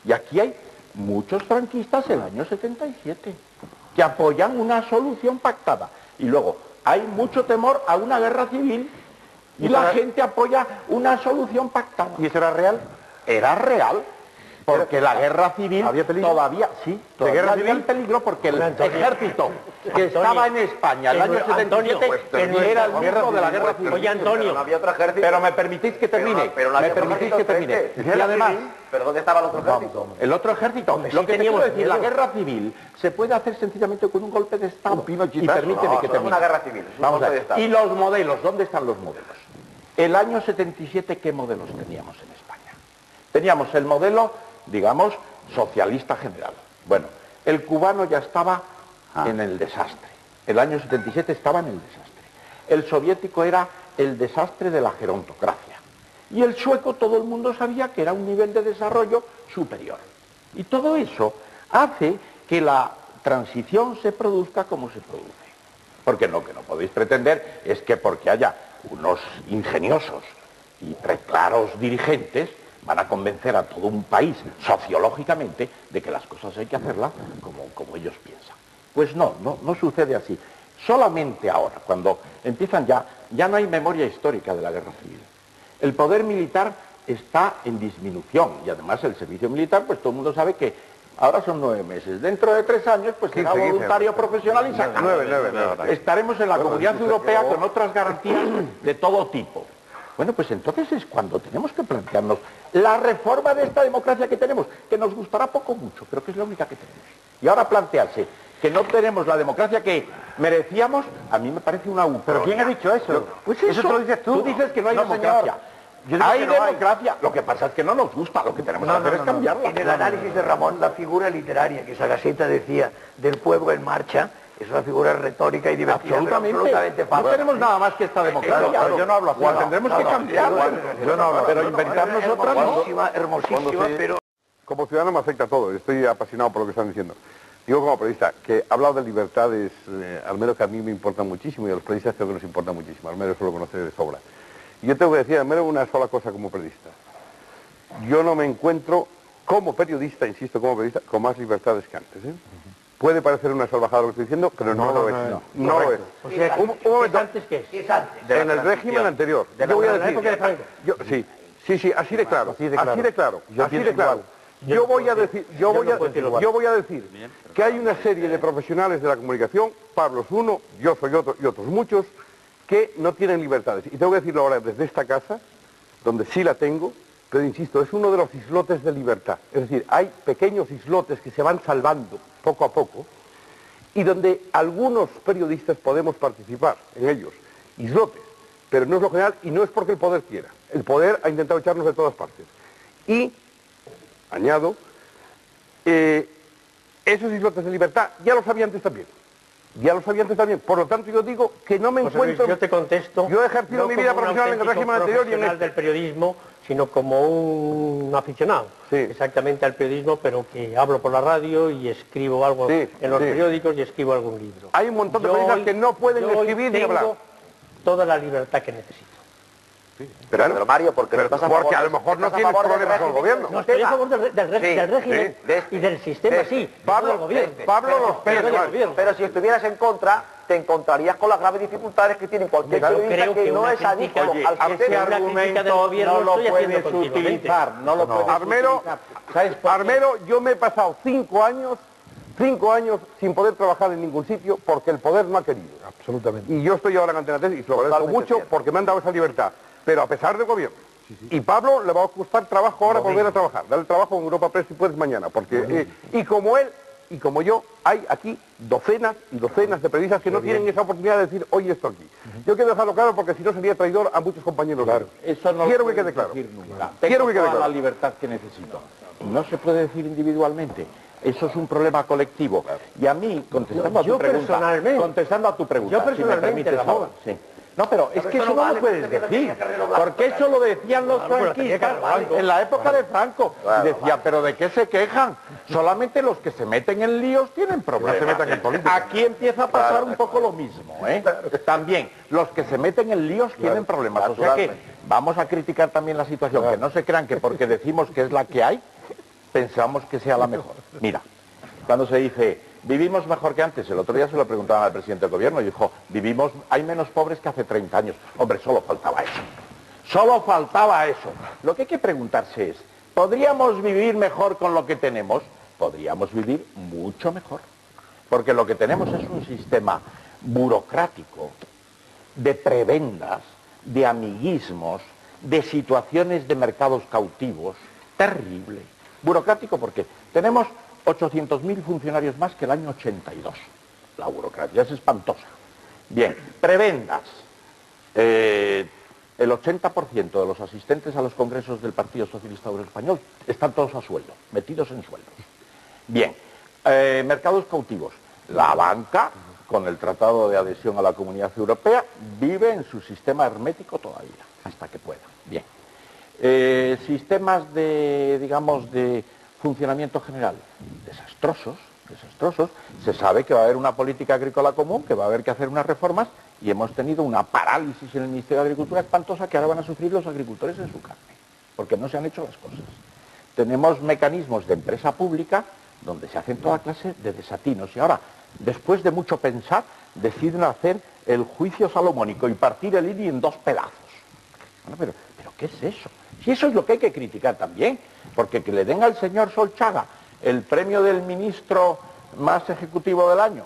Y aquí hay muchos franquistas el año 77 que apoyan una solución pactada. Y luego hay mucho temor a una guerra civil y la gente apoya una solución pactada. ¿y eso era real? Era real, porque la guerra civil todavía, sí, todavía había el peligro, porque el ejército que estaba en España el año 77 era el mismo de la guerra civil. Oye, Antonio, no había otro ejército. Pero me permitís que termine, me permitís que termine. Y además, ¿pero dónde estaba el otro ejército? el otro ejército, lo que quiero decir, la guerra civil se puede hacer sencillamente con un golpe de Estado. Y permíteme que termine. Una guerra civil. Vamos a ver. Y los modelos, ¿dónde están los modelos? El año 77, ¿qué modelos teníamos en España? Teníamos el modelo, digamos, socialista general. Bueno, el cubano ya estaba en el desastre. El año 77 estaba en el desastre. El soviético era el desastre de la gerontocracia. Y el sueco, todo el mundo sabía que era un nivel de desarrollo superior. Y todo eso hace que la transición se produzca como se produce. Porque lo que no podéis pretender es que porque haya unos ingeniosos y preclaros dirigentes van a convencer a todo un país sociológicamente de que las cosas hay que hacerlas como ellos piensan. Pues no sucede así. Solamente ahora, cuando empiezan ya no hay memoria histórica de la guerra civil. El poder militar está en disminución y además el servicio militar, pues todo el mundo sabe que ahora son 9 meses. Dentro de 3 años, pues será voluntario profesional y se acabó. Estaremos en la Comunidad Europea con otras garantías de todo tipo. Bueno, pues entonces es cuando tenemos que plantearnos la reforma de esta democracia que tenemos, que nos gustará poco o mucho, pero que es la única que tenemos. Y ahora plantearse que no tenemos la democracia que merecíamos, a mí me parece una ucronia. ¿Pero quién ha dicho eso? Pues eso lo dices tú. Tú dices que no hay democracia. Hay democracia, lo que pasa es que no nos gusta, lo que tenemos que hacer es cambiarla. En el análisis de Ramón, la figura literaria que Sagaceta decía del pueblo en marcha, es una figura retórica y divertida. Absolutamente fácil. No tenemos nada más que esta democracia. Claro, yo no hablo así. Tendremos que cambiarla. Yo no hablo, pero inventarnos otra no. Hermosísima, pero... Como ciudadano me afecta todo, estoy apasionado por lo que están diciendo. Digo como periodista, que ha hablado de libertades, al menos que a mí me importan muchísimo y a los periodistas creo que nos importa muchísimo, al menos eso lo conoce de sobra. Y yo tengo que decir al menos una sola cosa como periodista. Yo no me encuentro como periodista, insisto, como periodista, con más libertades que antes. Puede parecer una salvajada lo que estoy diciendo, pero no lo es. No lo es. O sea, un momento. ¿antes qué es? ¿Qué es antes? En el régimen anterior. Yo voy a decir... Sí, así de claro. Yo voy a decir que hay una serie de profesionales de la comunicación, Pablo es uno, yo soy otro y otros muchos, que no tienen libertades. Y tengo que decirlo ahora desde esta casa, donde sí la tengo, pero insisto, es uno de los islotes de libertad. Es decir, hay pequeños islotes que se van salvando poco a poco y donde algunos periodistas podemos participar en ellos. Islotes, pero no es lo general y no es porque el poder quiera. El poder ha intentado echarnos de todas partes. Y, añado, esos islotes de libertad ya los había antes también. Por lo tanto, yo digo que no me encuentro... Yo te contesto... Yo he ejercido mi vida profesional en el régimen anterior y en este. Del periodismo, sino como un aficionado, exactamente al periodismo, pero que hablo por la radio y escribo algo en los periódicos y escribo algún libro. Hay un montón de periodistas que no pueden escribir ni hablar. Toda la libertad que necesito. Pero Mario, porque a lo mejor no tienes problemas con el gobierno. No, estoy a favor del régimen y del sistema, sí. Pablo los pero si estuvieras en contra, te encontrarías con las graves dificultades que tiene cualquier periodista que no es adicto al ese argumento no lo puedes utilizar, no lo puedes utilizar. Armero, yo me he pasado 5 años 5 años sin poder trabajar en ningún sitio porque el poder no ha querido. Absolutamente. Y yo estoy ahora en Antena 3 y se lo agradezco mucho porque me han dado esa libertad. Pero a pesar del gobierno. Y Pablo le va a costar trabajo ahora volver a trabajar. Dale trabajo en Europa Press si puedes mañana. Porque, y como él y como yo, hay aquí docenas y docenas de periodistas que no tienen esa oportunidad de decir, oye, esto aquí. Yo quiero dejarlo claro porque si no sería traidor a muchos compañeros. Claro. Eso no quiero lo que quede claro. decir nunca. Quiero que quede Tengo toda claro. la libertad que necesito. No se puede decir individualmente. Eso es un problema colectivo. Y a mí, contestando a tu pregunta, yo personalmente, si me permites, sí. No, pero es que eso no lo puedes decir, porque eso lo decían los franquistas en la época de Franco. Y decía, pero ¿de qué se quejan? Solamente los que se meten en líos tienen problemas. No se metan en política. Aquí empieza a pasar un poco lo mismo, ¿eh? También, los que se meten en líos tienen problemas. O sea que vamos a criticar también la situación, que no se crean que porque decimos que es la que hay, pensamos que sea la mejor. Mira, cuando se dice, vivimos mejor que antes, el otro día se lo preguntaban al presidente del gobierno y dijo, hay menos pobres que hace 30 años. Hombre, solo faltaba eso. Solo faltaba eso. Lo que hay que preguntarse es, ¿podríamos vivir mejor con lo que tenemos? Podríamos vivir mucho mejor. Porque lo que tenemos es un sistema burocrático, de prebendas, de amiguismos, de situaciones de mercados cautivos, terrible. Burocrático porque tenemos 800.000 funcionarios más que el año 82. La burocracia es espantosa. Bien, prebendas. El 80% de los asistentes a los congresos del Partido Socialista Obrero Español están todos a sueldo, metidos en sueldos. Bien, mercados cautivos. La banca, con el Tratado de Adhesión a la Comunidad Europea, vive en su sistema hermético todavía, hasta que pueda. Bien. Sistemas de funcionamiento general, desastrosos. Se sabe que va a haber una política agrícola común, que va a haber que hacer unas reformas, y hemos tenido una parálisis en el Ministerio de Agricultura espantosa que ahora van a sufrir los agricultores en su carne, porque no se han hecho las cosas. Tenemos mecanismos de empresa pública donde se hacen toda clase de desatinos, y ahora, después de mucho pensar, deciden hacer el juicio salomónico y partir el INI en 2 pedazos. Bueno, pero ¿qué es eso? Si eso es lo que hay que criticar también, porque que le den al señor Solchaga el premio del ministro más ejecutivo del año,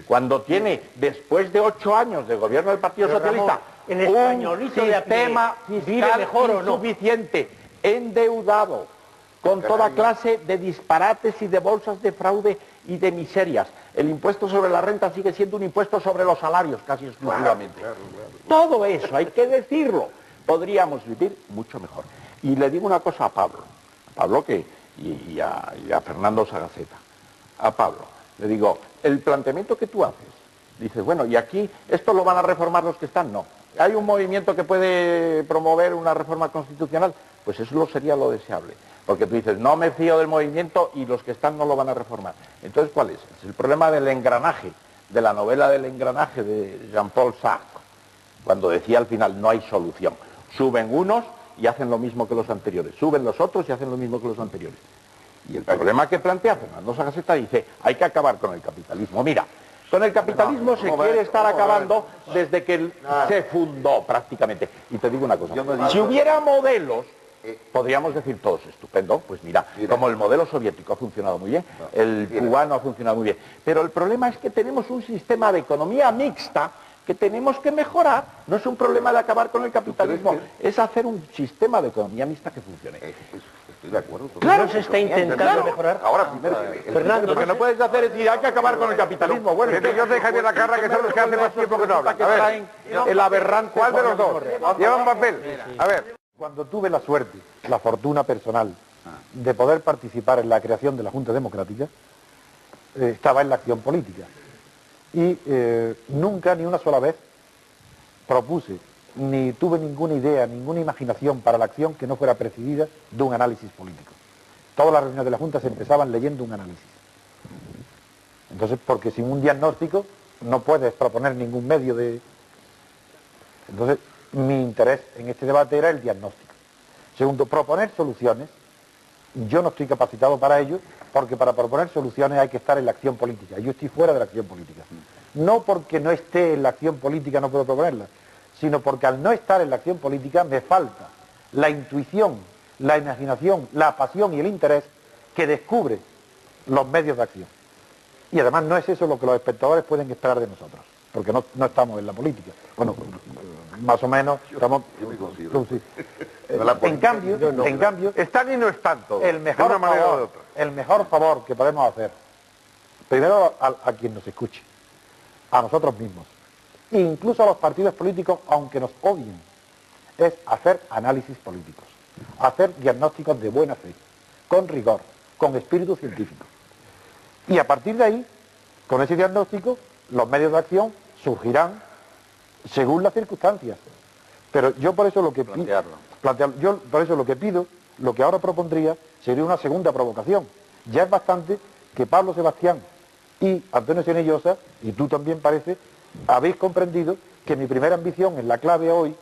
cuando tiene, después de 8 años de gobierno del Partido Socialista, un sistema fiscal insuficiente, endeudado, con toda clase de disparates y de bolsas de fraude y de miserias. El impuesto sobre la renta sigue siendo un impuesto sobre los salarios, casi exclusivamente. Todo eso, hay que decirlo. Podríamos vivir mucho mejor. Y le digo una cosa a Pablo y a Fernando Sagaceta. A Pablo, le digo, el planteamiento que tú haces, dices, bueno, y aquí, ¿esto lo van a reformar los que están? No. ¿Hay un movimiento que puede promover una reforma constitucional? Pues eso sería lo deseable. Porque tú dices, no me fío del movimiento y los que están no lo van a reformar. Entonces, ¿cuál es? Es el problema del engranaje, de la novela del engranaje de Jean-Paul Sartre, cuando decía al final, no hay solución. Suben unos y hacen lo mismo que los anteriores. Suben los otros y hacen lo mismo que los anteriores. Y el problema que plantea Fernando Sagaceta dice, hay que acabar con el capitalismo. Mira, con el capitalismo se quiere estar acabando desde que se fundó prácticamente. Y te digo una cosa, si hubiera modelos, podríamos decir todos, estupendo, pues mira, como el modelo soviético ha funcionado muy bien, el cubano ha funcionado muy bien. Pero el problema es que tenemos un sistema de economía mixta que tenemos que mejorar. No es un problema de acabar con el capitalismo, es hacer un sistema de economía mixta que funcione. Estoy de acuerdo. Claro, se está intentando mejorar. Ahora primero, Fernando, Lo que no puedes hacer es decir, hay que acabar con el capitalismo. Bueno, yo sé Javier Lacarra que son los que hace más tiempo que no hablan. que traen el aberrante. ¿Cuál de los dos? Llevan papel. A ver. Cuando tuve la suerte, la fortuna personal, de poder participar en la creación de la Junta Democrática, estaba en la acción política. Y nunca, ni una sola vez, propuse, ni tuve ninguna idea, ninguna imaginación para la acción que no fuera precedida de un análisis político. Todas las reuniones de la Junta se empezaban leyendo un análisis. Entonces, porque sin un diagnóstico no puedes proponer ningún medio de... Entonces, mi interés en este debate era el diagnóstico. Segundo, proponer soluciones. Yo no estoy capacitado para ello, porque para proponer soluciones hay que estar en la acción política. Yo estoy fuera de la acción política. No porque no esté en la acción política no puedo proponerla, sino porque al no estar en la acción política me falta la intuición, la imaginación, la pasión y el interés que descubre los medios de acción. Y además no es eso lo que los espectadores pueden esperar de nosotros, porque no estamos en la política. Bueno, más o menos estamos... En cambio, están y no están todos, el mejor favor que podemos hacer, primero a quien nos escuche, a nosotros mismos, e incluso a los partidos políticos, aunque nos odien, es hacer análisis políticos, hacer diagnósticos de buena fe, con rigor, con espíritu científico. Y a partir de ahí, con ese diagnóstico, los medios de acción surgirán según las circunstancias. Pero yo por eso lo que pido, lo que ahora propondría, sería una segunda provocación. Ya es bastante que Pablo Sebastián y Antonio Senillosa, y tú también parece, habéis comprendido que mi primera ambición en la clave hoy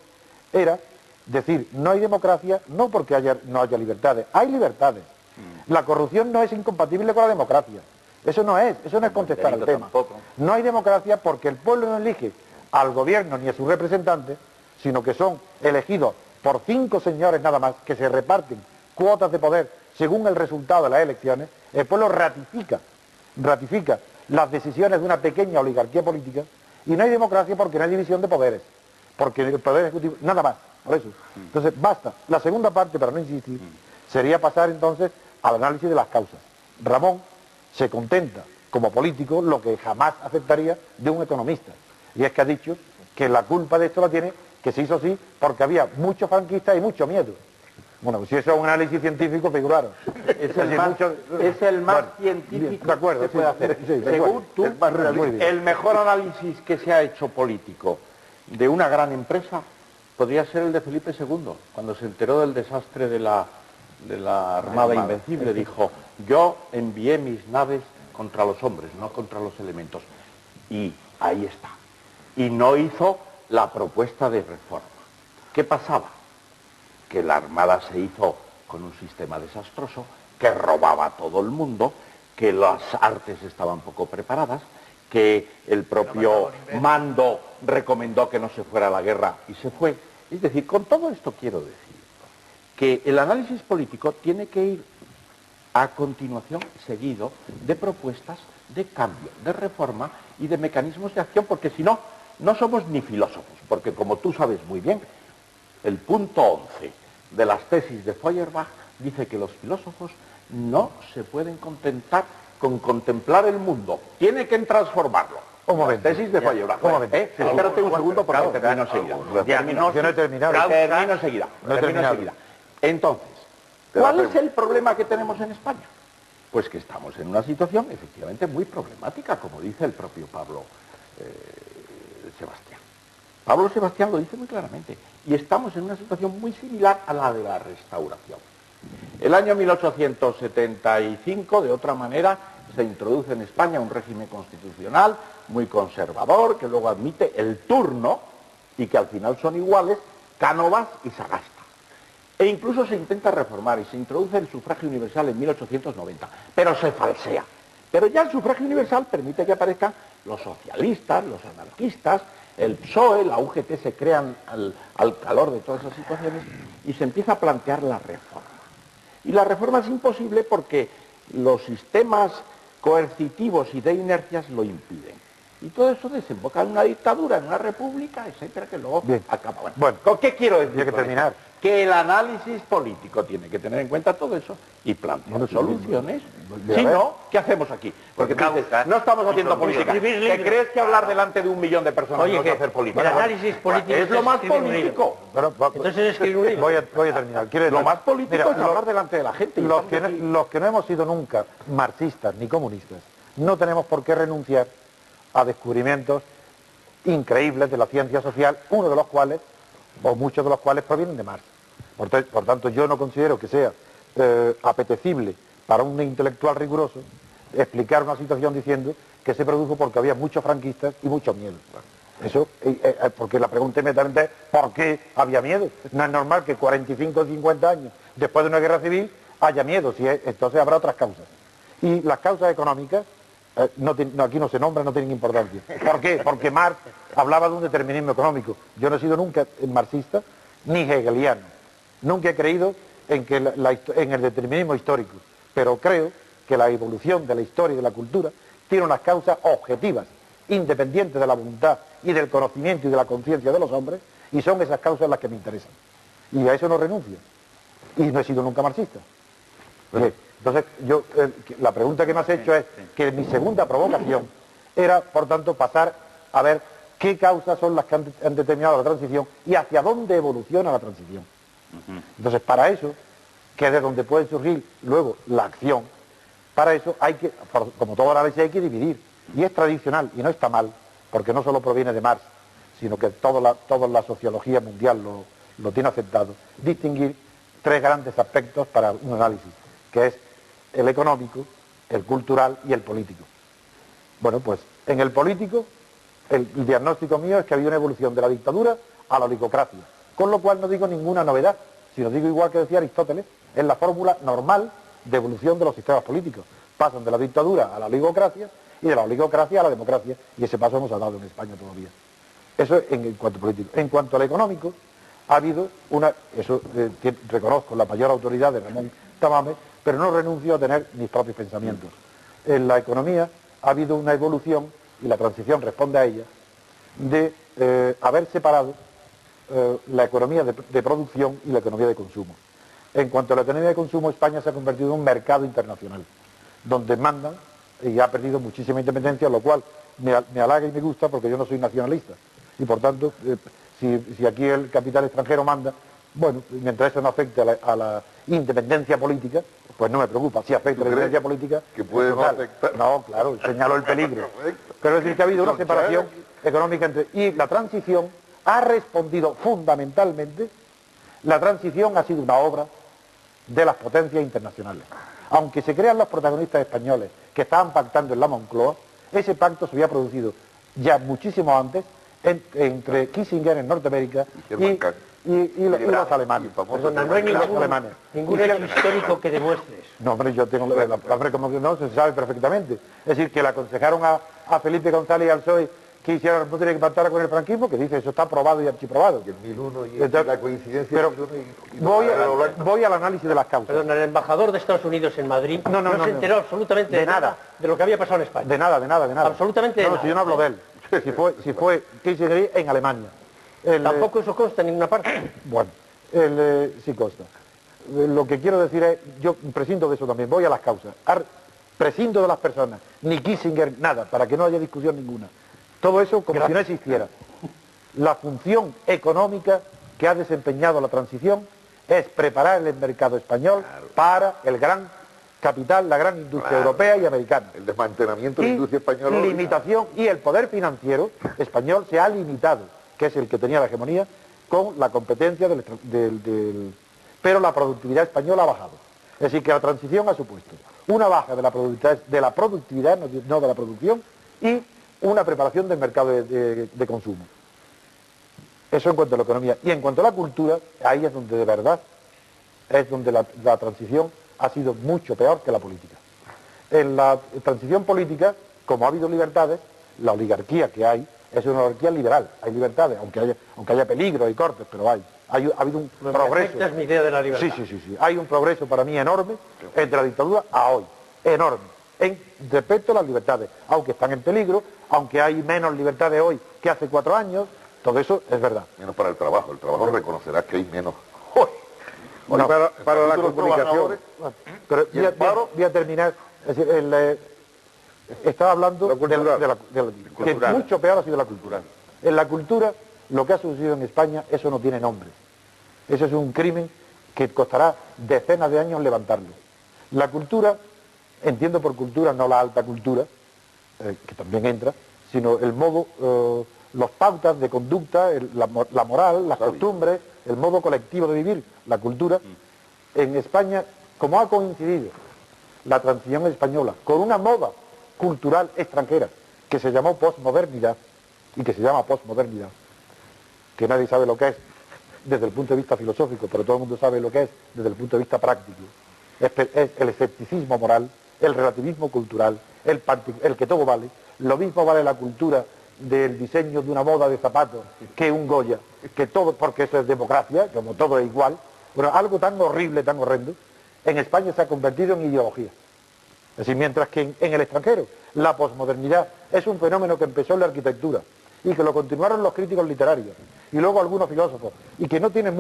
era decir, no hay democracia, no porque no haya libertades, hay libertades. La corrupción no es incompatible con la democracia. Eso no es contestar al tema. No hay democracia porque el pueblo no elige al gobierno ni a sus representantes, sino que son elegidos por 5 señores nada más, que se reparten cuotas de poder según el resultado de las elecciones. El pueblo ratifica las decisiones de una pequeña oligarquía política, y no hay democracia porque no hay división de poderes, porque el poder ejecutivo, nada más, por eso. Entonces basta. La segunda parte, para no insistir, sería pasar entonces al análisis de las causas. Ramón se contenta como político lo que jamás aceptaría de un economista, y es que ha dicho que la culpa de esto la tiene que se hizo así porque había muchos franquistas y mucho miedo. Bueno, pues si eso es un análisis científico, figuraros. Es el más científico de acuerdo, que se puede hacer. Según tú, el mejor análisis que se ha hecho político de una gran empresa podría ser el de Felipe II, cuando se enteró del desastre de la Armada Invencible. Dijo, yo envié mis naves contra los hombres, no contra los elementos. Y ahí está. Y no hizo la propuesta de reforma. ¿Qué pasaba? Que la Armada se hizo con un sistema desastroso, que robaba a todo el mundo, que las artes estaban poco preparadas, que el propio mando recomendó que no se fuera a la guerra y se fue. Es decir, con todo esto quiero decir que el análisis político tiene que ir a continuación seguido de propuestas de cambio, de reforma y de mecanismos de acción, porque si no, no somos ni filósofos, porque como tú sabes muy bien, el punto 11 de las tesis de Feuerbach dice que los filósofos no se pueden contentar con contemplar el mundo, tienen que transformarlo. Un momento. Tesis de Feuerbach. Un momento. Espérate un segundo porque termino enseguida. Yo no he terminado. Termino enseguida. Entonces, ¿cuál es el problema que tenemos en España? Pues que estamos en una situación efectivamente muy problemática, como dice el propio Pablo Sebastián. Pablo Sebastián lo dice muy claramente, y estamos en una situación muy similar a la de la Restauración. El año 1875, de otra manera, se introduce en España un régimen constitucional muy conservador, que luego admite el turno, y que al final son iguales Cánovas y Sagasta. E incluso se intenta reformar y se introduce el sufragio universal en 1890, pero se falsea. Pero ya el sufragio universal permite que aparezcan los socialistas, los anarquistas, el PSOE, la UGT se crean al calor de todas esas situaciones y se empieza a plantear la reforma. Y la reforma es imposible porque los sistemas coercitivos y de inercias lo impiden. Y todo eso desemboca en una dictadura, en una república, etcétera, que luego acaba. Bueno, ¿qué quiero decir? Hay que terminar. Que el análisis político tiene que tener en cuenta todo eso y plantear soluciones. Si no, ¿qué hacemos aquí? Porque tú dices, no estamos haciendo política. ¿Te crees que hablar delante de 1 millón de personas no es hacer política? El análisis político es lo más político. Entonces es escribir un libro. Voy a terminar. Lo más político es hablar delante de la gente. Los que no hemos sido nunca marxistas ni comunistas, no tenemos por qué renunciar a descubrimientos increíbles de la ciencia social, uno de los cuales, o muchos de los cuales, provienen de Marx. Por tanto, yo no considero que sea apetecible para un intelectual riguroso explicar una situación diciendo que se produjo porque había muchos franquistas y mucho miedo. Eso, porque la pregunta inmediatamente es ¿por qué había miedo? No es normal que 45 o 50 años después de una guerra civil haya miedo, entonces habrá otras causas. Y las causas económicas, aquí no se nombran, no tienen importancia. ¿Por qué? Porque Marx hablaba de un determinismo económico. Yo no he sido nunca marxista ni hegeliano. Nunca he creído en el determinismo histórico, pero creo que la evolución de la historia y de la cultura tiene unas causas objetivas, independientes de la voluntad y del conocimiento y de la conciencia de los hombres, y son esas causas las que me interesan. Y a eso no renuncio. Y no he sido nunca marxista. Entonces, la pregunta que me has hecho es que mi segunda provocación era, por tanto, pasar a ver qué causas son las que han determinado la transición y hacia dónde evoluciona la transición. Entonces, para eso, que es de donde puede surgir luego la acción, para eso hay que, como todo análisis, hay que dividir. Y es tradicional, y no está mal, porque no solo proviene de Marx, sino que toda la sociología mundial lo tiene aceptado, distinguir tres grandes aspectos para un análisis, que es el económico, el cultural y el político. Bueno, pues en el político, el diagnóstico mío es que ha habido una evolución de la dictadura a la oligocracia, con lo cual no digo ninguna novedad, sino digo igual que decía Aristóteles, es la fórmula normal de evolución de los sistemas políticos. Pasan de la dictadura a la oligocracia y de la oligocracia a la democracia, y ese paso nos ha dado en España todavía. Eso en cuanto a político. En cuanto al económico, ha habido reconozco la mayor autoridad de Ramón Tamames, pero no renuncio a tener mis propios pensamientos. En la economía ha habido una evolución, y la transición responde a ella, de haber separado la economía de producción y la economía de consumo. En cuanto a la economía de consumo, España se ha convertido en un mercado internacional, donde mandan, y ha perdido muchísima independencia, lo cual me halaga y me gusta porque yo no soy nacionalista. Y por tanto, si aquí el capital extranjero manda, bueno, mientras eso no afecte a la independencia política, pues no me preocupa. Si afecta a la independencia política... Que puede no afectar. No, claro, señaló el peligro. Pero es decir, que ha habido una separación económica entre... Y la transición ha respondido fundamentalmente, la transición ha sido una obra de las potencias internacionales. Aunque se crean los protagonistas españoles que estaban pactando en la Moncloa, ese pacto se había producido ya muchísimo antes entre Kissinger en Norteamérica y los alemanes. Perdona, no hay ningún hecho histórico que demuestres. No, hombre, yo tengo... como que no, se sabe perfectamente. Es decir, que le aconsejaron a Felipe González y al PSOE que hicieran, no tenía que pactar con el franquismo, que dice, eso está probado y archiprobado. Que el 1001 y la coincidencia... Pero voy al análisis de las causas. Perdona, el embajador de Estados Unidos en Madrid no se enteró absolutamente de nada de lo que había pasado en España. De nada. Absolutamente de nada. Si yo no hablo de él. Si fue Kissinger en Alemania. Tampoco eso consta en ninguna parte. Bueno, sí consta. Lo que quiero decir es, yo prescindo de eso también, voy a las causas. Prescindo de las personas, ni Kissinger, nada, para que no haya discusión ninguna. Todo eso como si no existiera. La función económica que ha desempeñado la transición es preparar el mercado español para el gran capital, la gran industria europea y americana. El desmantelamiento de la industria española. Limitación, y el poder financiero español se ha limitado, que es el que tenía la hegemonía, con la competencia pero la productividad española ha bajado. Es decir, que la transición ha supuesto una baja de la productividad, no de la producción, y una preparación del mercado de consumo. Eso en cuanto a la economía. Y en cuanto a la cultura, ahí es donde de verdad, es donde la transición ha sido mucho peor que la política. En la transición política, como ha habido libertades, la oligarquía que hay es una oligarquía liberal. Hay libertades, aunque haya peligro y cortes, pero ha habido un progreso. Esta es mi idea de la libertad. Sí. Hay un progreso para mí enorme entre la dictadura a hoy. Enorme. Respecto a las libertades, aunque están en peligro, aunque hay menos libertades hoy que hace 4 años, todo eso es verdad. Menos para el trabajo reconocerá que hay menos. Bueno, para la comunicación. Pero voy a terminar. Es decir, estaba hablando que mucho peor ha sido la cultura. En la cultura, lo que ha sucedido en España, eso no tiene nombre. Eso es un crimen que costará decenas de años levantarlo. La cultura, entiendo por cultura no la alta cultura, que también entra, sino el modo, las pautas de conducta, la moral, las costumbres, el modo colectivo de vivir, la cultura. En España, como ha coincidido la transición española con una moda cultural extranjera que se llamó posmodernidad y que se llama posmodernidad, que nadie sabe lo que es desde el punto de vista filosófico, pero todo el mundo sabe lo que es desde el punto de vista práctico. Es el escepticismo moral, el relativismo cultural, el que todo vale. Lo mismo vale la cultura del diseño de una moda de zapatos que un Goya, que todo, porque eso es democracia, como todo es igual. Bueno, algo tan horrible, tan horrendo, en España se ha convertido en ideología. Es decir, mientras que en el extranjero la posmodernidad es un fenómeno que empezó en la arquitectura y que lo continuaron los críticos literarios y luego algunos filósofos y que no tiene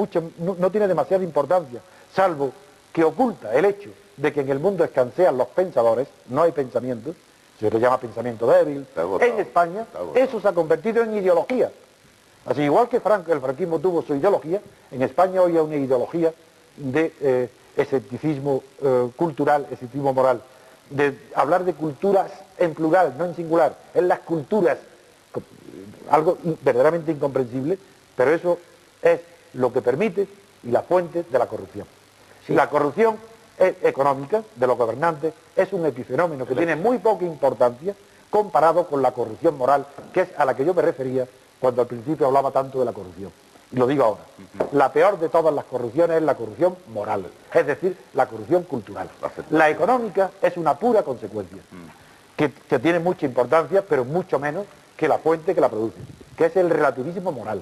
demasiada importancia, salvo que oculta el hecho de que en el mundo escansean los pensadores, no hay pensamiento, se le llama pensamiento débil. En España eso se ha convertido en ideología. Así igual que el franquismo tuvo su ideología, en España hoy hay una ideología de escepticismo cultural, escepticismo moral, de hablar de culturas en plural, no en singular, en las culturas, algo verdaderamente incomprensible, pero eso es lo que permite y la fuente de la corrupción. Sí. La corrupción económica de los gobernantes es un epifenómeno que tiene muy poca importancia comparado con la corrupción moral, que es a la que yo me refería cuando al principio hablaba tanto de la corrupción. Y lo digo ahora. La peor de todas las corrupciones es la corrupción moral, es decir, la corrupción cultural. La económica es una pura consecuencia, que tiene mucha importancia, pero mucho menos que la fuente que la produce, que es el relativismo moral.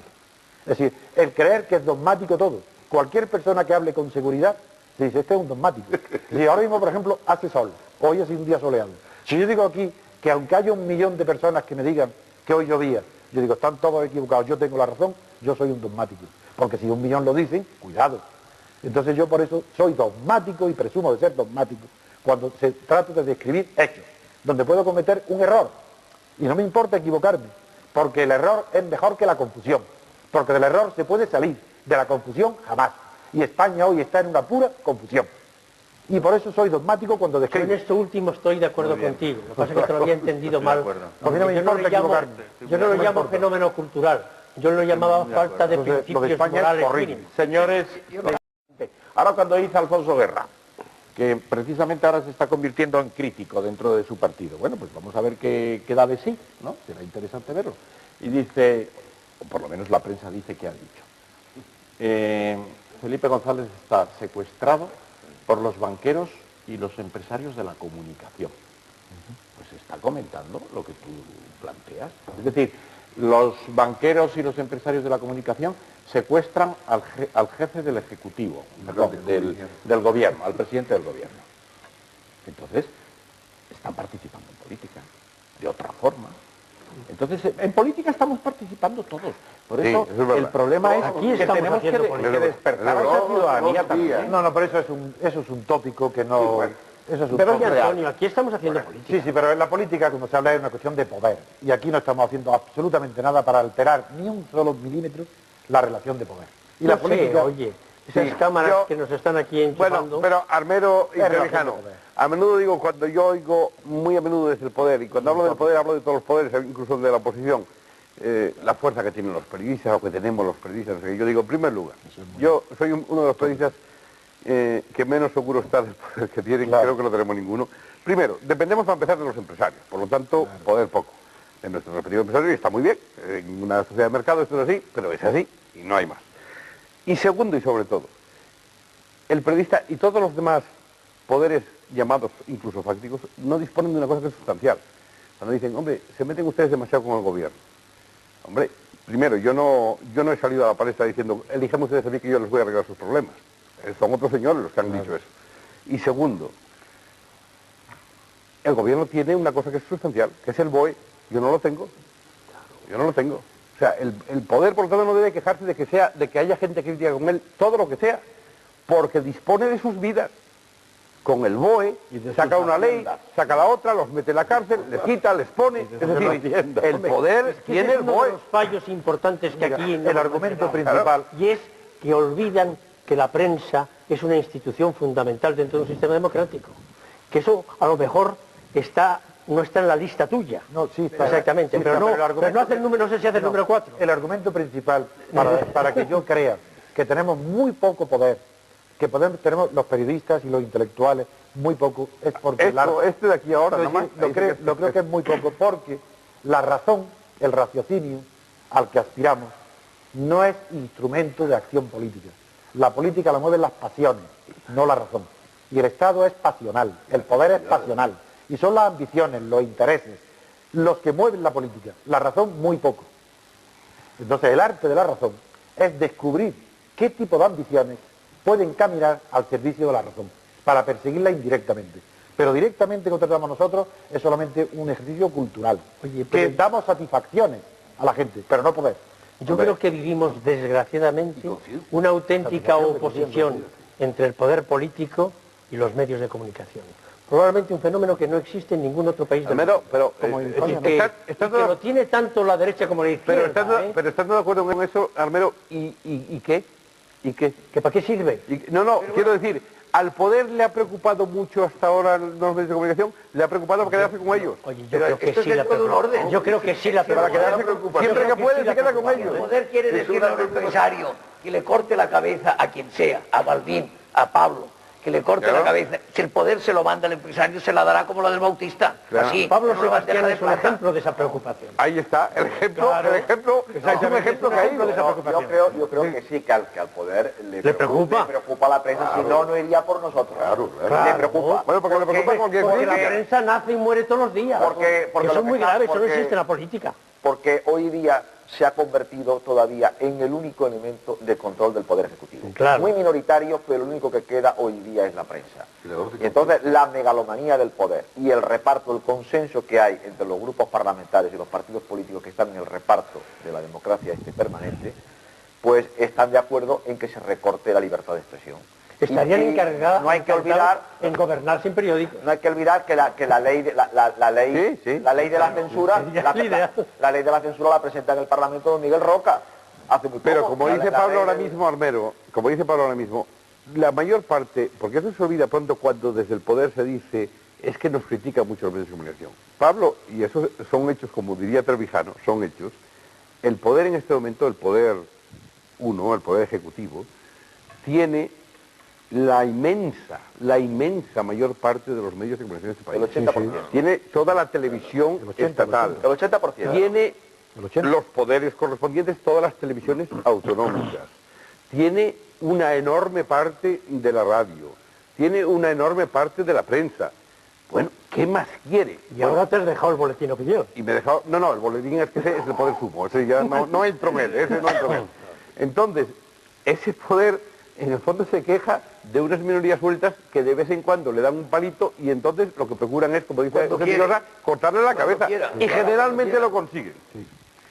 Es decir, el creer que es dogmático todo. Cualquier persona que hable con seguridad se dice, este es un dogmático. Si ahora mismo, por ejemplo, hace sol, hoy ha sido un día soleado. Si yo digo aquí que aunque haya 1 millón de personas que me digan que hoy llovía, yo digo, están todos equivocados, yo tengo la razón, yo soy un dogmático. Porque si 1 millón lo dicen, cuidado. Entonces yo por eso soy dogmático y presumo de ser dogmático cuando se trata de describir hechos, donde puedo cometer un error. Y no me importa equivocarme, porque el error es mejor que la confusión. Porque del error se puede salir, de la confusión jamás. Y España hoy está en una pura confusión. Y por eso soy dogmático cuando describo. En esto último estoy de acuerdo contigo. Lo que pasa es que te lo había entendido mal. A mí no me importa equivocarme. Yo no lo llamo fenómeno cultural. Yo lo llamaba falta de principios morales mínimos. Señores, ahora cuando dice Alfonso Guerra, que precisamente ahora se está convirtiendo en crítico dentro de su partido, bueno, pues vamos a ver qué da de sí, ¿no? Será interesante verlo. Y dice, o por lo menos la prensa dice que ha dicho, Felipe González está secuestrado por los banqueros y los empresarios de la comunicación. Pues está comentando lo que tú planteas. Es decir, los banqueros y los empresarios de la comunicación secuestran al jefe del Ejecutivo, perdón, del Gobierno, al presidente del Gobierno. Entonces, están participando en política, de otra forma. Entonces, en política estamos participando todos. Por eso, el problema es aquí que tenemos que despertar a la ciudadanía también. No, pero eso es un tópico que no... Bueno, eso es un pero tópico. Antonio, aquí estamos haciendo política. Sí, pero en la política, como se habla, es una cuestión de poder. Y aquí no estamos haciendo absolutamente nada para alterar ni un solo milímetro la relación de poder. Y la política... Oye, esas cámaras que nos están aquí enchufando... Bueno, pero Armero y Trevijano, a menudo digo, cuando yo oigo, muy a menudo desde el poder, y cuando hablo del poder hablo de todos los poderes, incluso de la oposición, la fuerza que tienen los periodistas o que tenemos los periodistas. Yo digo, en primer lugar, yo soy uno de los periodistas que menos seguro está del poder que tienen, creo que no tenemos ninguno. Primero, dependemos para empezar de los empresarios, por lo tanto, poder poco. En nuestro respectivo empresario está muy bien, en una sociedad de mercado esto es así, pero es así y no hay más. Y segundo y sobre todo, el periodista y todos los demás poderes llamados incluso fácticos no disponen de una cosa que es sustancial. Cuando dicen, hombre, se meten ustedes demasiado con el gobierno. Hombre, primero, yo no he salido a la palestra diciendo, elijan ustedes a mí que yo les voy a arreglar sus problemas. Son otros señores los que han dicho eso. Y segundo, el gobierno tiene una cosa que es sustancial, que es el BOE. Yo no lo tengo. Yo no lo tengo. O sea, el poder, por lo tanto, no debe quejarse de que haya gente que crítica con él todo lo que sea, porque dispone de sus vidas. Con el BOE, saca una ley, saca la otra, los mete en la cárcel, les quita, les pone. Es decir, el poder tiene el BOE. Uno de los fallos importantes que aquí... El argumento principal... Y es que olvidan que la prensa es una institución fundamental dentro de un sistema democrático. Que eso, a lo mejor, no está en la lista tuya. No, sí está. Exactamente, Sí, pero no hace el número, no sé si hace el número 4. El argumento principal para que yo crea que tenemos muy poco poder, que tenemos los periodistas y los intelectuales muy poco, es porque este de aquí ahora nomás, lo creo que es muy poco, porque la razón, el raciocinio al que aspiramos, no es instrumento de acción política. La política la mueven las pasiones, no la razón. Y el Estado es pasional, el poder es pasional. Y son las ambiciones, los intereses, los que mueven la política. La razón, muy poco. Entonces, el arte de la razón es descubrir qué tipo de ambiciones pueden caminar al servicio de la razón, para perseguirla indirectamente. Pero directamente que tratamos nosotros es solamente un ejercicio cultural. Oye, que damos satisfacciones a la gente, pero no poder. Yo creo que vivimos, desgraciadamente, una auténtica oposición entre el poder político y los medios de comunicación. Probablemente un fenómeno que no existe en ningún otro país del mundo. Pero Como en España, y que lo tiene tanto la derecha como la izquierda. pero estando de acuerdo con eso, Armero, ¿y qué? ¿Y qué? ¿Que para qué sirve? Quiero decir, al poder le ha preocupado mucho hasta ahora los medios de comunicación, le ha preocupado para quedarse con ellos. Oye, yo creo que sí la preocupa. Yo creo que sí la preocupa. Para quedarse siempre que puede se queda con ellos. El poder quiere decirle a un empresario que le corte la cabeza a quien sea, a Balbín, a Pablo, que le corte la cabeza. Si el poder se lo manda al empresario, se la dará como la del Bautista. Así, Pablo no lo va a dejar Sebastián de es un plata. ejemplo de esa preocupación. Ahí está, el ejemplo, Claro. es un ejemplo que ha ido. de esa preocupación. Yo creo que sí, que al poder ¿Le preocupa? le preocupa la prensa, si no, no iría por nosotros. Le preocupa. Bueno, porque le preocupa cualquier Porque la cosa. prensa nace y muere todos los días. Porque eso lo es que muy está- grave, eso no porque- existe en la política. Porque hoy día se ha convertido todavía en el único elemento de control del Poder Ejecutivo. Claro. Muy minoritario, pero lo único que queda hoy día es la prensa. Y entonces la megalomanía del poder y el reparto, el consenso que hay entre los grupos parlamentarios y los partidos políticos que están en el reparto de la democracia permanente, pues están de acuerdo en que se recorte la libertad de expresión. Estarían Y encargados no hay que olvidar en gobernar sin periódicos. no hay que olvidar que la ley de la ley de la censura la ley de la censura la presenta en el Parlamento don Miguel Roca hace muy poco. Pero como dice Pablo ley ahora del- mismo, Armero, como dice Pablo ahora mismo, la mayor parte, porque eso se olvida pronto cuando desde el poder se dice, es que nos critica mucho los medios de comunicación. Pablo, y eso son hechos, como diría Trevijano, son hechos, el poder en este momento, el poder ejecutivo, tiene la inmensa mayor parte de los medios de comunicación de este país. El 80%. Tiene toda la televisión estatal. El 80%. Tiene El 80. los poderes correspondientes, todas las televisiones autonómicas. Tiene una enorme parte de la radio. Tiene una enorme parte de la prensa. Bueno, ¿qué más quiere? Y ahora te has dejado el boletín opinión. Y me he dejado... No, el boletín es que ese es el poder sumo. Ese ya no entro en él, ese no entro en él. Entonces, ese poder, en el fondo, se queja de unas minorías sueltas que de vez en cuando le dan un palito y entonces lo que procuran es, como dice Cuando José quiere. Pirosa, cortarle la cabeza. quiera. Y generalmente lo consiguen.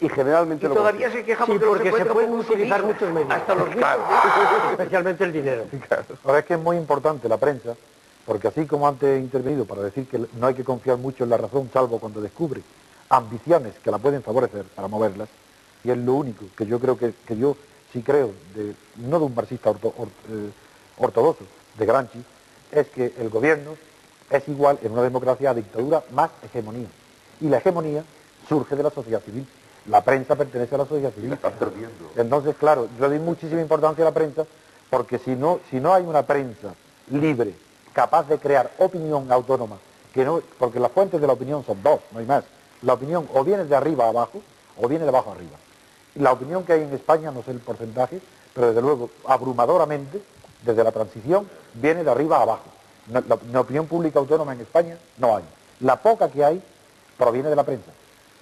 Y generalmente Y lo todavía consiguen. se queja Sí, porque, no porque se encuentra pueden por utilizar mismos. muchos medios. Hasta los mismos. Especialmente el dinero. Ahora es que es muy importante la prensa, porque así como antes he intervenido para decir que no hay que confiar mucho en la razón, salvo cuando descubre ambiciones que la pueden favorecer para moverlas, y es lo único que yo creo que yo sí creo, no de un marxista ortodoxo, de Gramsci, es que el gobierno es igual en una democracia a dictadura más hegemonía. Y la hegemonía surge de la sociedad civil. La prensa pertenece a la sociedad civil. Entonces, claro, yo le doy muchísima importancia a la prensa, porque si no hay una prensa libre, capaz de crear opinión autónoma, porque las fuentes de la opinión son dos, no hay más. La opinión o viene de arriba a abajo, o viene de abajo a arriba. La opinión que hay en España, no sé el porcentaje, pero desde luego, abrumadoramente, desde la transición, viene de arriba a abajo. La opinión pública autónoma en España no hay. La poca que hay proviene de la prensa.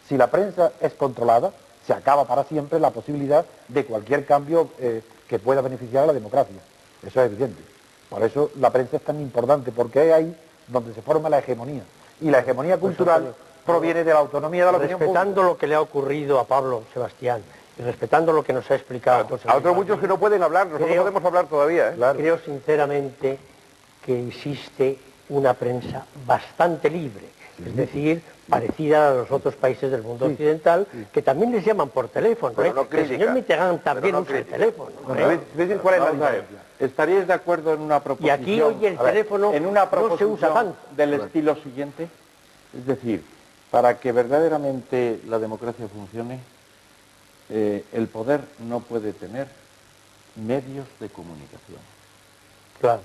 Si la prensa es controlada, se acaba para siempre la posibilidad de cualquier cambio que pueda beneficiar a la democracia. Eso es evidente. Por eso la prensa es tan importante, porque es ahí donde se forma la hegemonía. Y la hegemonía cultural proviene de la autonomía de la opinión pública. Respetando lo que le ha ocurrido a Pablo Sebastián y respetando lo que nos ha explicado José A otros Luis muchos que no pueden hablar, nosotros Creo- podemos hablar todavía, ¿eh? Claro. Creo sinceramente que existe una prensa bastante libre, es decir, parecida a los otros países del mundo occidental, que también les llaman por teléfono. Pero no el crítica. señor Mitterrand también no usa el crítica. teléfono. ¿Veis cuál es la diferencia? ¿Estaríais de acuerdo en una Y proposición? aquí hoy el teléfono en una no se proposición usa tanto. del estilo siguiente? Es decir, para que verdaderamente la democracia funcione, el poder no puede tener medios de comunicación. Claro.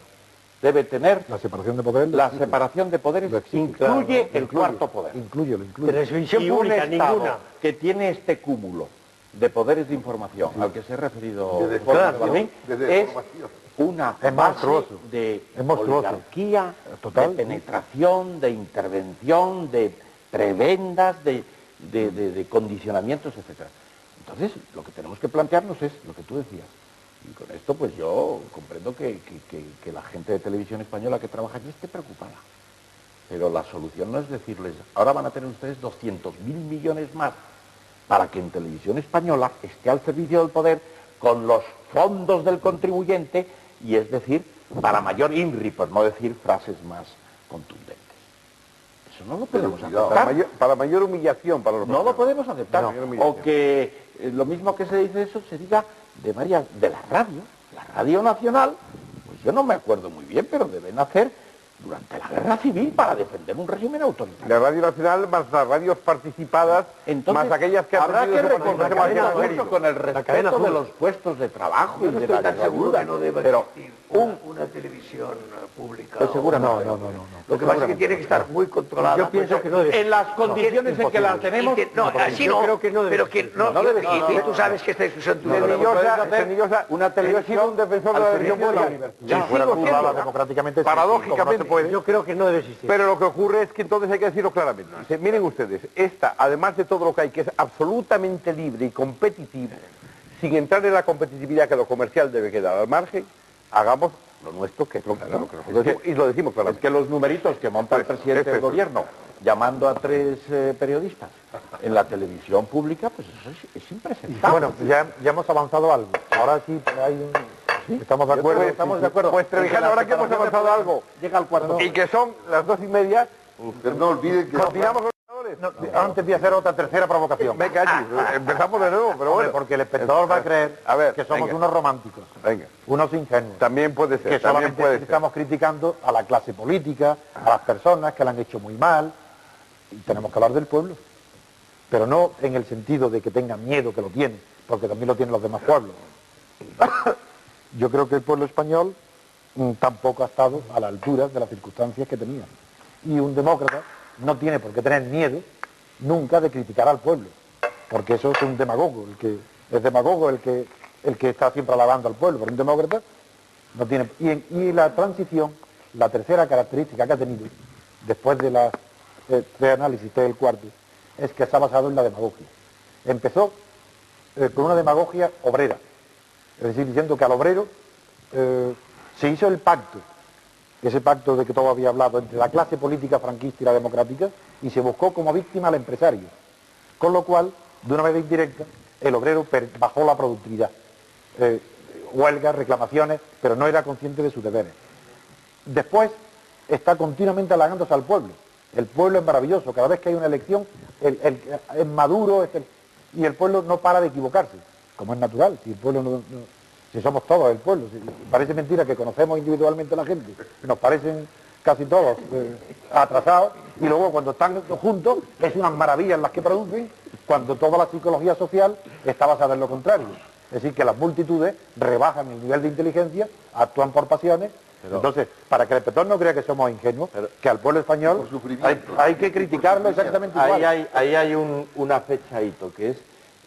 Debe tener La separación de poderes. la separación de poderes, Lo exige, incluye claro, el cuarto poder. Inclúyelo, incluye. Televisión Y un pública, Estado ninguna. que tiene este cúmulo de poderes de información al que se ha referido De Balbín, de es desinformación. una Es base monstruoso. de Es monstruoso. oligarquía, Total. de penetración, de intervención, de prebendas, de condicionamientos, etcétera. Entonces, lo que tenemos que plantearnos es lo que tú decías. Y con esto, pues yo comprendo que la gente de televisión española que trabaja allí esté preocupada. Pero la solución no es decirles, ahora van a tener ustedes 200.000 millones más para que en Televisión Española esté al servicio del poder con los fondos del contribuyente, y es decir, para mayor INRI, por no decir frases más contundentes. Eso no lo podemos aceptar. Para mayor humillación para los No lo podemos aceptar. O que lo mismo que se dice eso se diga de la radio. La Radio Nacional, pues yo no me acuerdo muy bien, pero deben hacer durante la Guerra Civil para defender un régimen autoritario. La Radio Nacional más las radios participadas, Entonces, más aquellas que habrá que reconocer mucho con el respeto de los puestos de trabajo y de la seguro ayuda, que no debe pero existir una televisión pública. Pues seguro no. Lo que pasa es que tiene que estar muy controlada. Yo pienso que no debe. en las condiciones en que las tenemos, así no, creo que no debe pero que no debe existir. Tú sabes que esta discusión tú no la una televisión, un defensor de la televisión pública. Si fuera juzgada democráticamente, paradójicamente puede. Yo creo que no debe existir. Pero lo que ocurre es que entonces hay que decirlo claramente. Dice, miren ustedes, esta, además de todo lo que hay, que es absolutamente libre y competitivo, sin entrar en la competitividad que lo comercial debe quedar al margen, hagamos lo nuestro, que es lo que nosotros decimos, y lo decimos claramente. es que los numeritos que monta el presidente del gobierno llamando a 3 periodistas en la televisión pública, pues eso es impresentable. Bueno, ya hemos avanzado algo. Ahora sí hay un... ¿Estamos de acuerdo? Estamos de acuerdo. Pues Trevijano, ahora que hemos avanzado algo, llega al cuarto. y que son las 2:30, Usted no olvide que... continuamos con los No, antes de hacer otra tercera provocación. Me calles, empezamos de nuevo, pero bueno. Porque el espectador va a creer que somos venga. unos románticos, Venga, unos ingenuos, también puede ser, que también solamente puede ser. estamos criticando a la clase política, a las personas que la han hecho muy mal, y tenemos que hablar del pueblo. Pero no en el sentido de que tengan miedo, que lo tienen, porque también lo tienen los demás pueblos. Yo creo que el pueblo español tampoco ha estado a la altura de las circunstancias que tenía. Y un demócrata no tiene por qué tener miedo nunca de criticar al pueblo, porque eso es un demagogo, el que está siempre alabando al pueblo, pero un demócrata no tiene... Y la transición, la tercera característica que ha tenido, después de la análisis del cuarto, es que se ha basado en la demagogia. Empezó con una demagogia obrera, es decir, diciendo que al obrero se hizo el pacto, ese pacto de que todo había hablado, entre la clase política franquista y la democrática, y se buscó como víctima al empresario. Con lo cual, de una manera indirecta, el obrero bajó la productividad. Huelgas, reclamaciones, pero no era consciente de sus deberes. Después, está continuamente halagándose al pueblo. El pueblo es maravilloso, cada vez que hay una elección, es maduro, y el pueblo no para de equivocarse, como es natural, si el pueblo si somos todos el pueblo, parece mentira que conocemos individualmente a la gente, nos parecen casi todos atrasados, y luego cuando están juntos es unas maravillas las que producen, cuando toda la psicología social está basada en lo contrario. Es decir, que las multitudes rebajan el nivel de inteligencia, actúan por pasiones. Entonces, para que el espectador no crea que somos ingenuos, que al pueblo español hay que criticarlo exactamente igual. Ahí hay una fecha hito, que es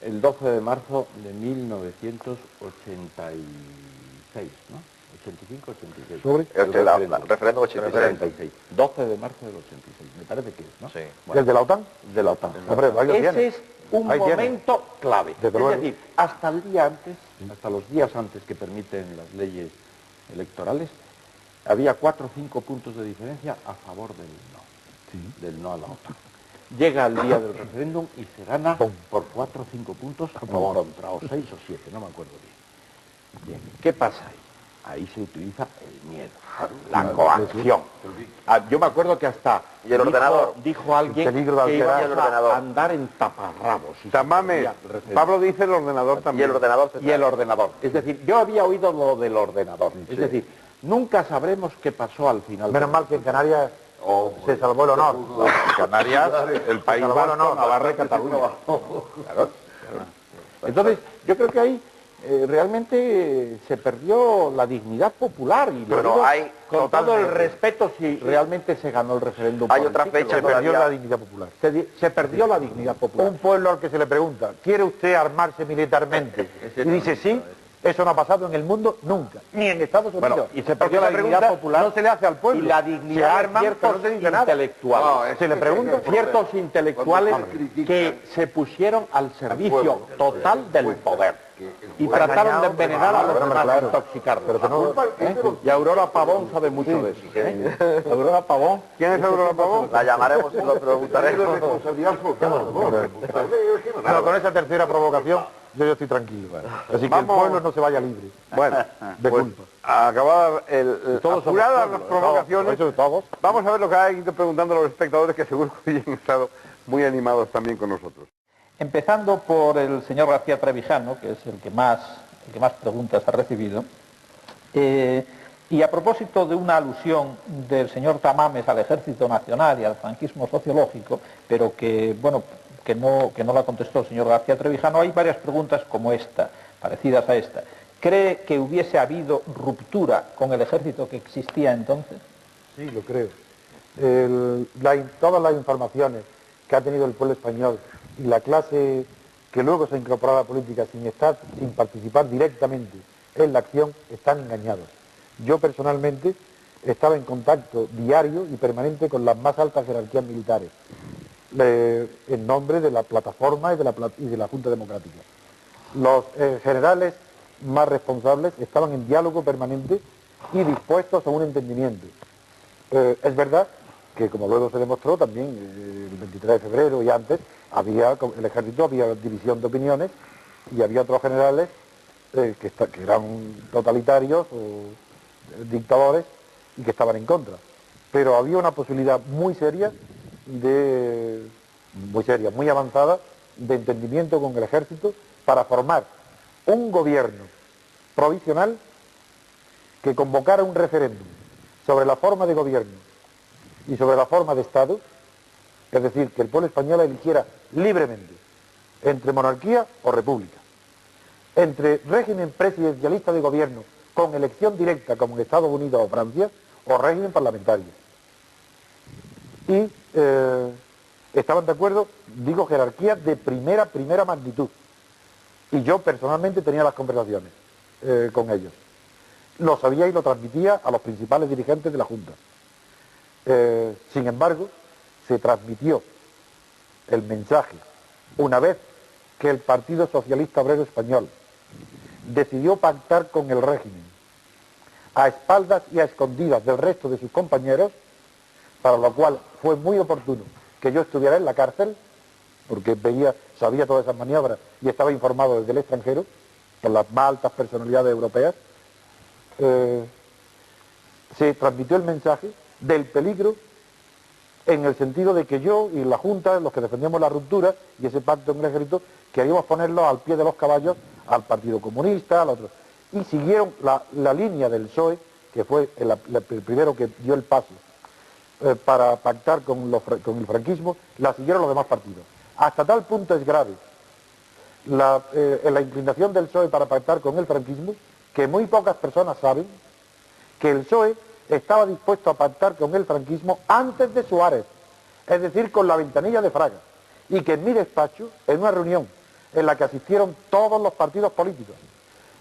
el 12 de marzo de 1986, ¿no? 85-86. ¿Sobre? El referéndum 86. 12 de marzo del 86, me parece que es, ¿no? Sí. Bueno, ¿El de la OTAN? de la OTAN. Hombre, ahí lo Ese tiene. es un Ahí tiene. momento clave. Desde Es luego. decir, hasta el día antes, hasta los días antes que permiten las leyes electorales, había 4 o 5 puntos de diferencia a favor del no a la OTAN. Llega el día del referéndum y se gana por 4 o 5 puntos en contra, o 6 o 7, no me acuerdo bien. Bien, ¿qué pasa ahí? Ahí se utiliza el miedo, la coacción. Yo me acuerdo que hasta ¿Y el ordenador? dijo alguien El peligro de que iba alterar. a andar en taparrabos. y se Tamames, podía referir. Pablo dice el ordenador Y también. el ordenador Y el ordenador. Es decir, yo había oído lo del ordenador. Es decir, nunca sabremos qué pasó al final. Menos mal que en Canarias se salvó el honor. Canarias, el País salvó el Vasco, honor. Navarra y Cataluña. Claro. Entonces, yo creo que ahí realmente se perdió la dignidad popular y lo Bueno, digo hay con todo el totalmente. respeto si realmente se ganó el referéndum. Hay por otra sí, fecha Se pero perdió todavía. la dignidad popular. se perdió la dignidad popular. Un pueblo al que se le pregunta, ¿quiere usted armarse militarmente? Y dice sí, eso no ha pasado en el mundo nunca, ni en Estados Unidos. Bueno, y se Porque perdió la esa dignidad pregunta popular no se le hace al pueblo. y la Se dignidad arman, de pero ciertos no se dice nada. intelectuales. Se le pregunta. Ciertos intelectuales Cuando se critica que se pusieron al servicio pueblo, total del poder. que el y trataron de envenenar a los demás, de intoxicarlos. Y Aurora Pavón sabe mucho de eso. Aurora Pavón. ¿Quién es Aurora Pavón? La llamaremos y lo preguntaremos. Pero con esa tercera provocación yo estoy tranquilo. Así que el pueblo no se vaya libre. Bueno, de pues, culpa. acabadas Todos apuradas somos las pueblo, provocaciones, todos. vamos a ver lo que han ido preguntando a los espectadores, que seguro que hoy han estado muy animados también con nosotros. Empezando por el señor García Trevijano, que es el que más preguntas ha recibido, y a propósito de una alusión del señor Tamames al Ejército Nacional y al franquismo sociológico, pero que no la contestó el señor García Trevijano, hay varias preguntas como esta, parecidas a esta. ¿Cree que hubiese habido ruptura con el ejército que existía entonces? Sí, lo creo. Todas las informaciones que ha tenido el pueblo español y la clase que luego se ha incorporado a la política sin participar directamente en la acción, están engañados. Yo personalmente estaba en contacto diario y permanente con las más altas jerarquías militares, en nombre de la plataforma y de la Junta Democrática. Los generales más responsables estaban en diálogo permanente y dispuestos a un entendimiento. Es verdad que, como luego se demostró también el 23 de febrero y antes, el ejército había división de opiniones y había otros generales que eran totalitarios o dictadores y que estaban en contra. Pero había una posibilidad muy seria, muy avanzada, de entendimiento con el ejército para formar un gobierno provisional que convocara un referéndum sobre la forma de gobierno y sobre la forma de Estado, es decir, que el pueblo español eligiera libremente entre monarquía o república, entre régimen presidencialista de gobierno con elección directa como en Estados Unidos o Francia, o régimen parlamentario. Y estaban de acuerdo, digo, jerarquías de primera magnitud. Y yo personalmente tenía las conversaciones con ellos. Lo sabía y lo transmitía a los principales dirigentes de la Junta. Sin embargo, se transmitió el mensaje una vez que el Partido Socialista Obrero Español decidió pactar con el régimen a espaldas y a escondidas del resto de sus compañeros, para lo cual fue muy oportuno que yo estuviera en la cárcel, porque sabía todas esas maniobras y estaba informado desde el extranjero por las más altas personalidades europeas. Se transmitió el mensaje del peligro, en el sentido de que yo y la Junta, los que defendíamos la ruptura y ese pacto en el ejército, queríamos ponerlo al pie de los caballos al Partido Comunista, al otro. Y siguieron la línea del PSOE, que fue el primero que dio el paso para pactar con el franquismo, la siguieron los demás partidos. Hasta tal punto es grave la inclinación del PSOE para pactar con el franquismo, que muy pocas personas saben que el PSOE estaba dispuesto a pactar con el franquismo antes de Suárez, es decir, con la ventanilla de Fraga, y que en mi despacho, en una reunión en la que asistieron todos los partidos políticos,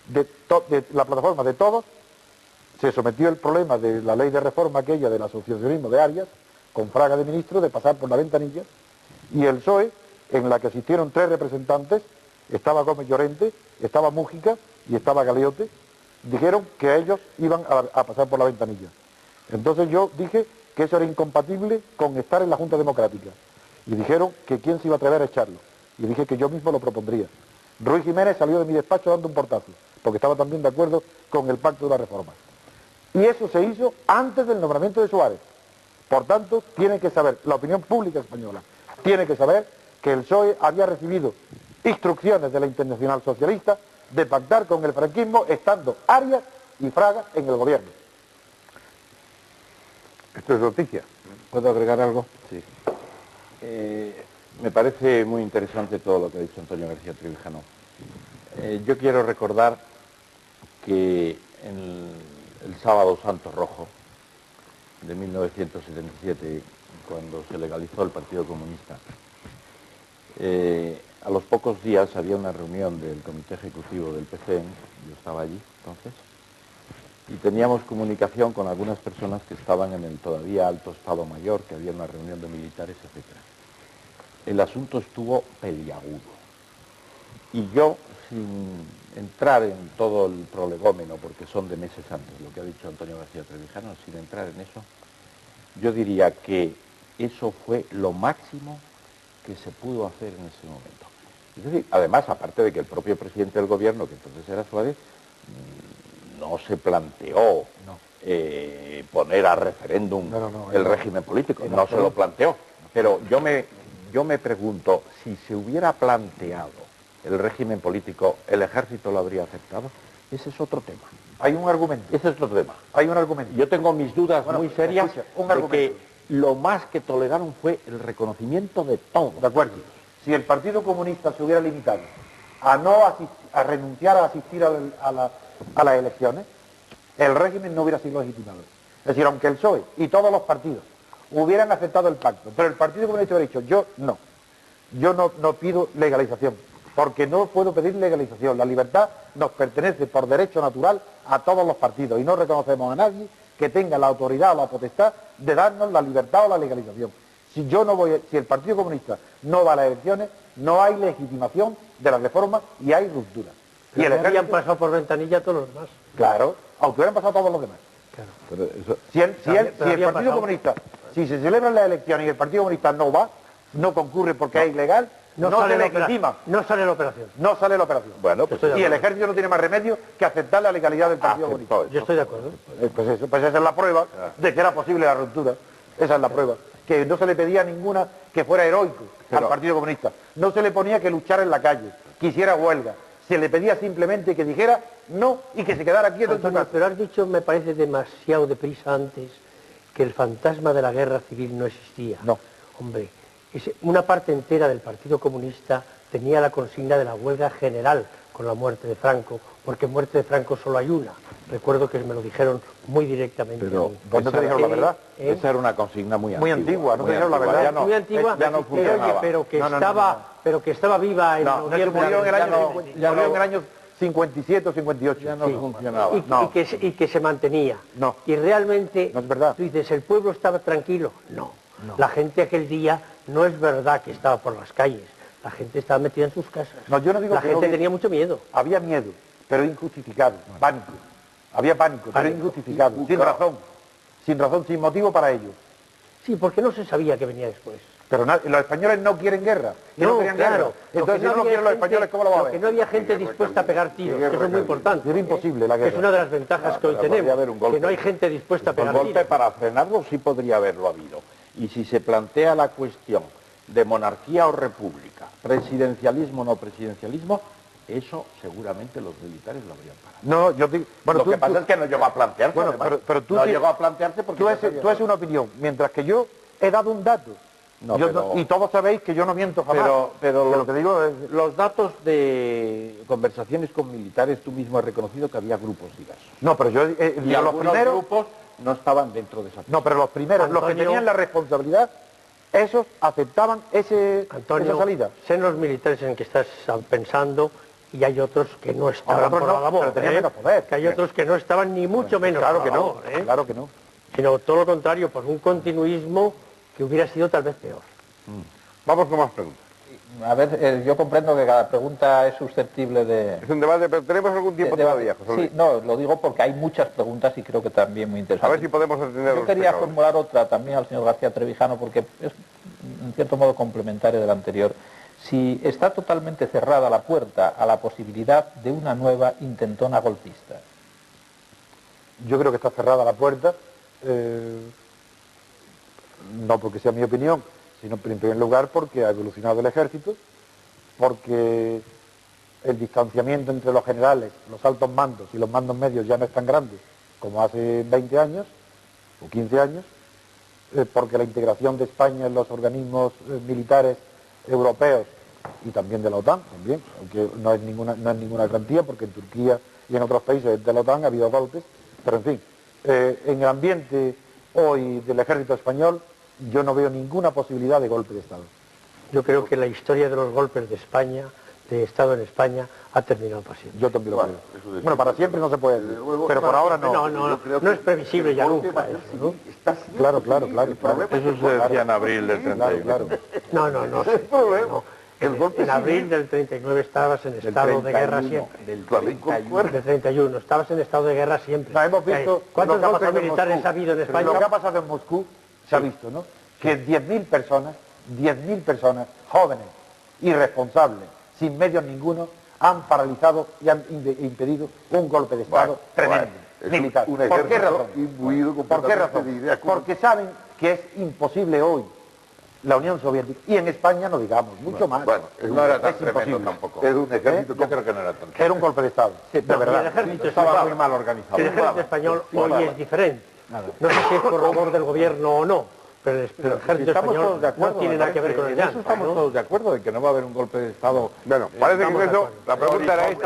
de la plataforma de todos, se sometió el problema de la ley de reforma aquella del asociacionismo de Arias, con Fraga de ministro, de pasar por la ventanilla, y el PSOE, en la que asistieron 3 representantes, estaba Gómez Llorente, estaba Mújica y estaba Galeote, dijeron que ellos iban a pasar por la ventanilla. Entonces yo dije que eso era incompatible con estar en la Junta Democrática. Y dijeron que quién se iba a atrever a echarlo. Y dije que yo mismo lo propondría. Ruy Jiménez salió de mi despacho dando un portazo, porque estaba también de acuerdo con el pacto de la reforma. Y eso se hizo antes del nombramiento de Suárez. Por tanto, tiene que saber, la opinión pública española, tiene que saber que el PSOE había recibido instrucciones de la Internacional Socialista de pactar con el franquismo estando Arias y Fraga en el gobierno. Esto es noticia. ¿Puedo agregar algo? Sí. Me parece muy interesante todo lo que ha dicho Antonio García Trevijano. Yo quiero recordar que el sábado Santo Rojo de 1977, cuando se legalizó el Partido Comunista, a los pocos días había una reunión del Comité Ejecutivo del PCN, yo estaba allí entonces, y teníamos comunicación con algunas personas que estaban en el todavía alto Estado Mayor, que había una reunión de militares, etc. El asunto estuvo peliagudo. Y yo, sin entrar en todo el prolegómeno, porque son de meses antes, lo que ha dicho Antonio García Trevijano, sin entrar en eso, yo diría que eso fue lo máximo que se pudo hacer en ese momento. Es decir, además, aparte de que el propio presidente del gobierno, que entonces era Suárez, no se planteó poner a referéndum el régimen político, no se lo planteó. Pero yo me pregunto, si se hubiera planteado el régimen político, ¿el ejército lo habría aceptado? Ese es otro tema. Hay un argumento. Ese es otro tema. Hay un argumento. Yo tengo mis dudas muy serias de que lo más que toleraron fue el reconocimiento de todo. De acuerdo. Si el Partido Comunista se hubiera limitado a renunciar a asistir a las elecciones, el régimen no hubiera sido legitimado. Es decir, aunque el PSOE y todos los partidos hubieran aceptado el pacto, pero el Partido Comunista hubiera dicho, yo no pido legalización, porque no puedo pedir legalización. La libertad nos pertenece por derecho natural a todos los partidos y no reconocemos a nadie que tenga la autoridad o la potestad de darnos la libertad o la legalización. Si el Partido Comunista no va a las elecciones, no hay legitimación de las reformas y hay ruptura. Y el ejército habían pasado por ventanilla todos los demás. Claro, aunque hubieran pasado todos los demás. Claro. Pero eso, si el Partido Comunista, si se celebran las elecciones y el Partido Comunista no va, no concurre porque es ilegal, no se legitima. No sale la operación. No sale la operación. Bueno, pues y el ejército no tiene más remedio que aceptar la legalidad del Partido Comunista. Yo estoy de acuerdo. Pues esa es la prueba de que era posible la ruptura. Esa es la prueba. Que no se le pedía ninguna que fuera heroico al Partido Comunista. No se le ponía que luchara en la calle, que hiciera huelga. Se le pedía simplemente que dijera no y que se quedara quieto en su casa. Pero has dicho, me parece demasiado deprisa antes, que el fantasma de la guerra civil no existía. No. Hombre, una parte entera del Partido Comunista tenía la consigna de la huelga general con la muerte de Franco, porque muerte de Franco solo hay una. Recuerdo que me lo dijeron muy directamente. Pero ¿no te dijeron la verdad? Esa era una consigna muy antigua, no te dijeron la verdad. Muy antigua, ya no funcionaba. Pero que estaba viva en noviembre. Murió en el año 57 o 58. Ya no funcionaba. Y que se mantenía. No. Y realmente, no es verdad. Tú dices, ¿el pueblo estaba tranquilo? No. La gente aquel día no es verdad que estaba por las calles. La gente estaba metida en sus casas. No, yo no digo la gente tenía mucho miedo. Había miedo, pero injustificado. Pánico. Había pánico, pero injustificado. Sin razón, sin motivo para ello. Sí, porque no se sabía que venía después. Pero los españoles no quieren guerra. No querían guerra. Entonces, si no lo quieren los españoles, ¿cómo lo va a ver? Que no había gente dispuesta a pegar tiros, que eso es muy importante. Era imposible la guerra. Es una de las ventajas que hoy tenemos, que no hay gente dispuesta a pegar tiros. Un golpe para frenarlo sí podría haberlo habido. Y si se plantea la cuestión de monarquía o república, presidencialismo o no presidencialismo, eso seguramente los militares lo habrían parado. No, yo digo... Bueno, lo que pasa es que no llegó a plantearse. Bueno, pero tú no llegó a plantearse porque... Tú haces una opinión, mientras que yo he dado un dato. Y todos sabéis que yo no miento jamás. Pero lo que digo es, los datos de conversaciones con militares, tú mismo has reconocido que había grupos diversos. No, pero yo... y los primeros grupos no estaban dentro de esa... No, pero los primeros, Antonio, los que tenían la responsabilidad, esos aceptaban esa salida. Sé los militares en que estás pensando y hay otros que no estaban por la labor. Pero tenían menos poder. Que hay otros que no estaban ni mucho menos claro por que la labor, no, claro que no. Sino todo lo contrario, por un continuismo que hubiera sido tal vez peor. Vamos con más preguntas. A ver, yo comprendo que cada pregunta es susceptible de... Es un debate, pero tenemos algún tiempo todavía, José Luis. Sí, no, lo digo porque hay muchas preguntas y creo que también muy interesantes. A ver si podemos atender. Yo quería formular otra también al señor García Trevijano porque es en cierto modo complementaria de la anterior. Si está totalmente cerrada la puerta a la posibilidad de una nueva intentona golpista. Yo creo que está cerrada la puerta, no porque sea mi opinión, sino en primer lugar porque ha evolucionado el ejército, porque el distanciamiento entre los generales, los altos mandos y los mandos medios ya no es tan grande como hace 20 años o 15 años, porque la integración de España en los organismos militares europeos y también de la OTAN, también, aunque no es ninguna garantía, porque en Turquía y en otros países de la OTAN ha habido golpes, pero en fin, en el ambiente hoy del ejército español yo no veo ninguna posibilidad de golpe de Estado. Yo creo que la historia de los golpes de España, de Estado en España, ha terminado para siempre. Yo también lo creo. Bueno, para siempre no se puede decir, pero por ahora no. No es previsible ya nunca eso, ¿no? Claro. Eso se decía en abril del 31. No. En abril del 39 estabas en estado de guerra siempre. Del 31. Del 31, estabas en estado de guerra siempre. No, hemos visto ¿Cuántos lo que ha golpes pasado en militares Moscú. ha habido en España? Lo que ha pasado en Moscú se ha visto, ¿no? Que 10.000 personas, jóvenes, irresponsables, sin medios ninguno, han paralizado y han impedido un golpe de Estado tremendo, militar. ¿Por qué razón? ¿Por qué razón? Porque saben que es imposible hoy la Unión Soviética, y en España no digamos, mucho más. Bueno, no era tan es tremendo imposible. tampoco. Es un ejército, Yo creo que no era tan era un golpe de Estado, de verdad. El ejército Estaba muy mal organizado. El ejército español hoy es diferente. No sé si es por labor del gobierno o no, pero el ejército español no tiene nada que ver con el en eso estamos todos de acuerdo, de que no va a haber un golpe de Estado. Bueno, parece que Estamos con de eso acuerdo. la pregunta era esta.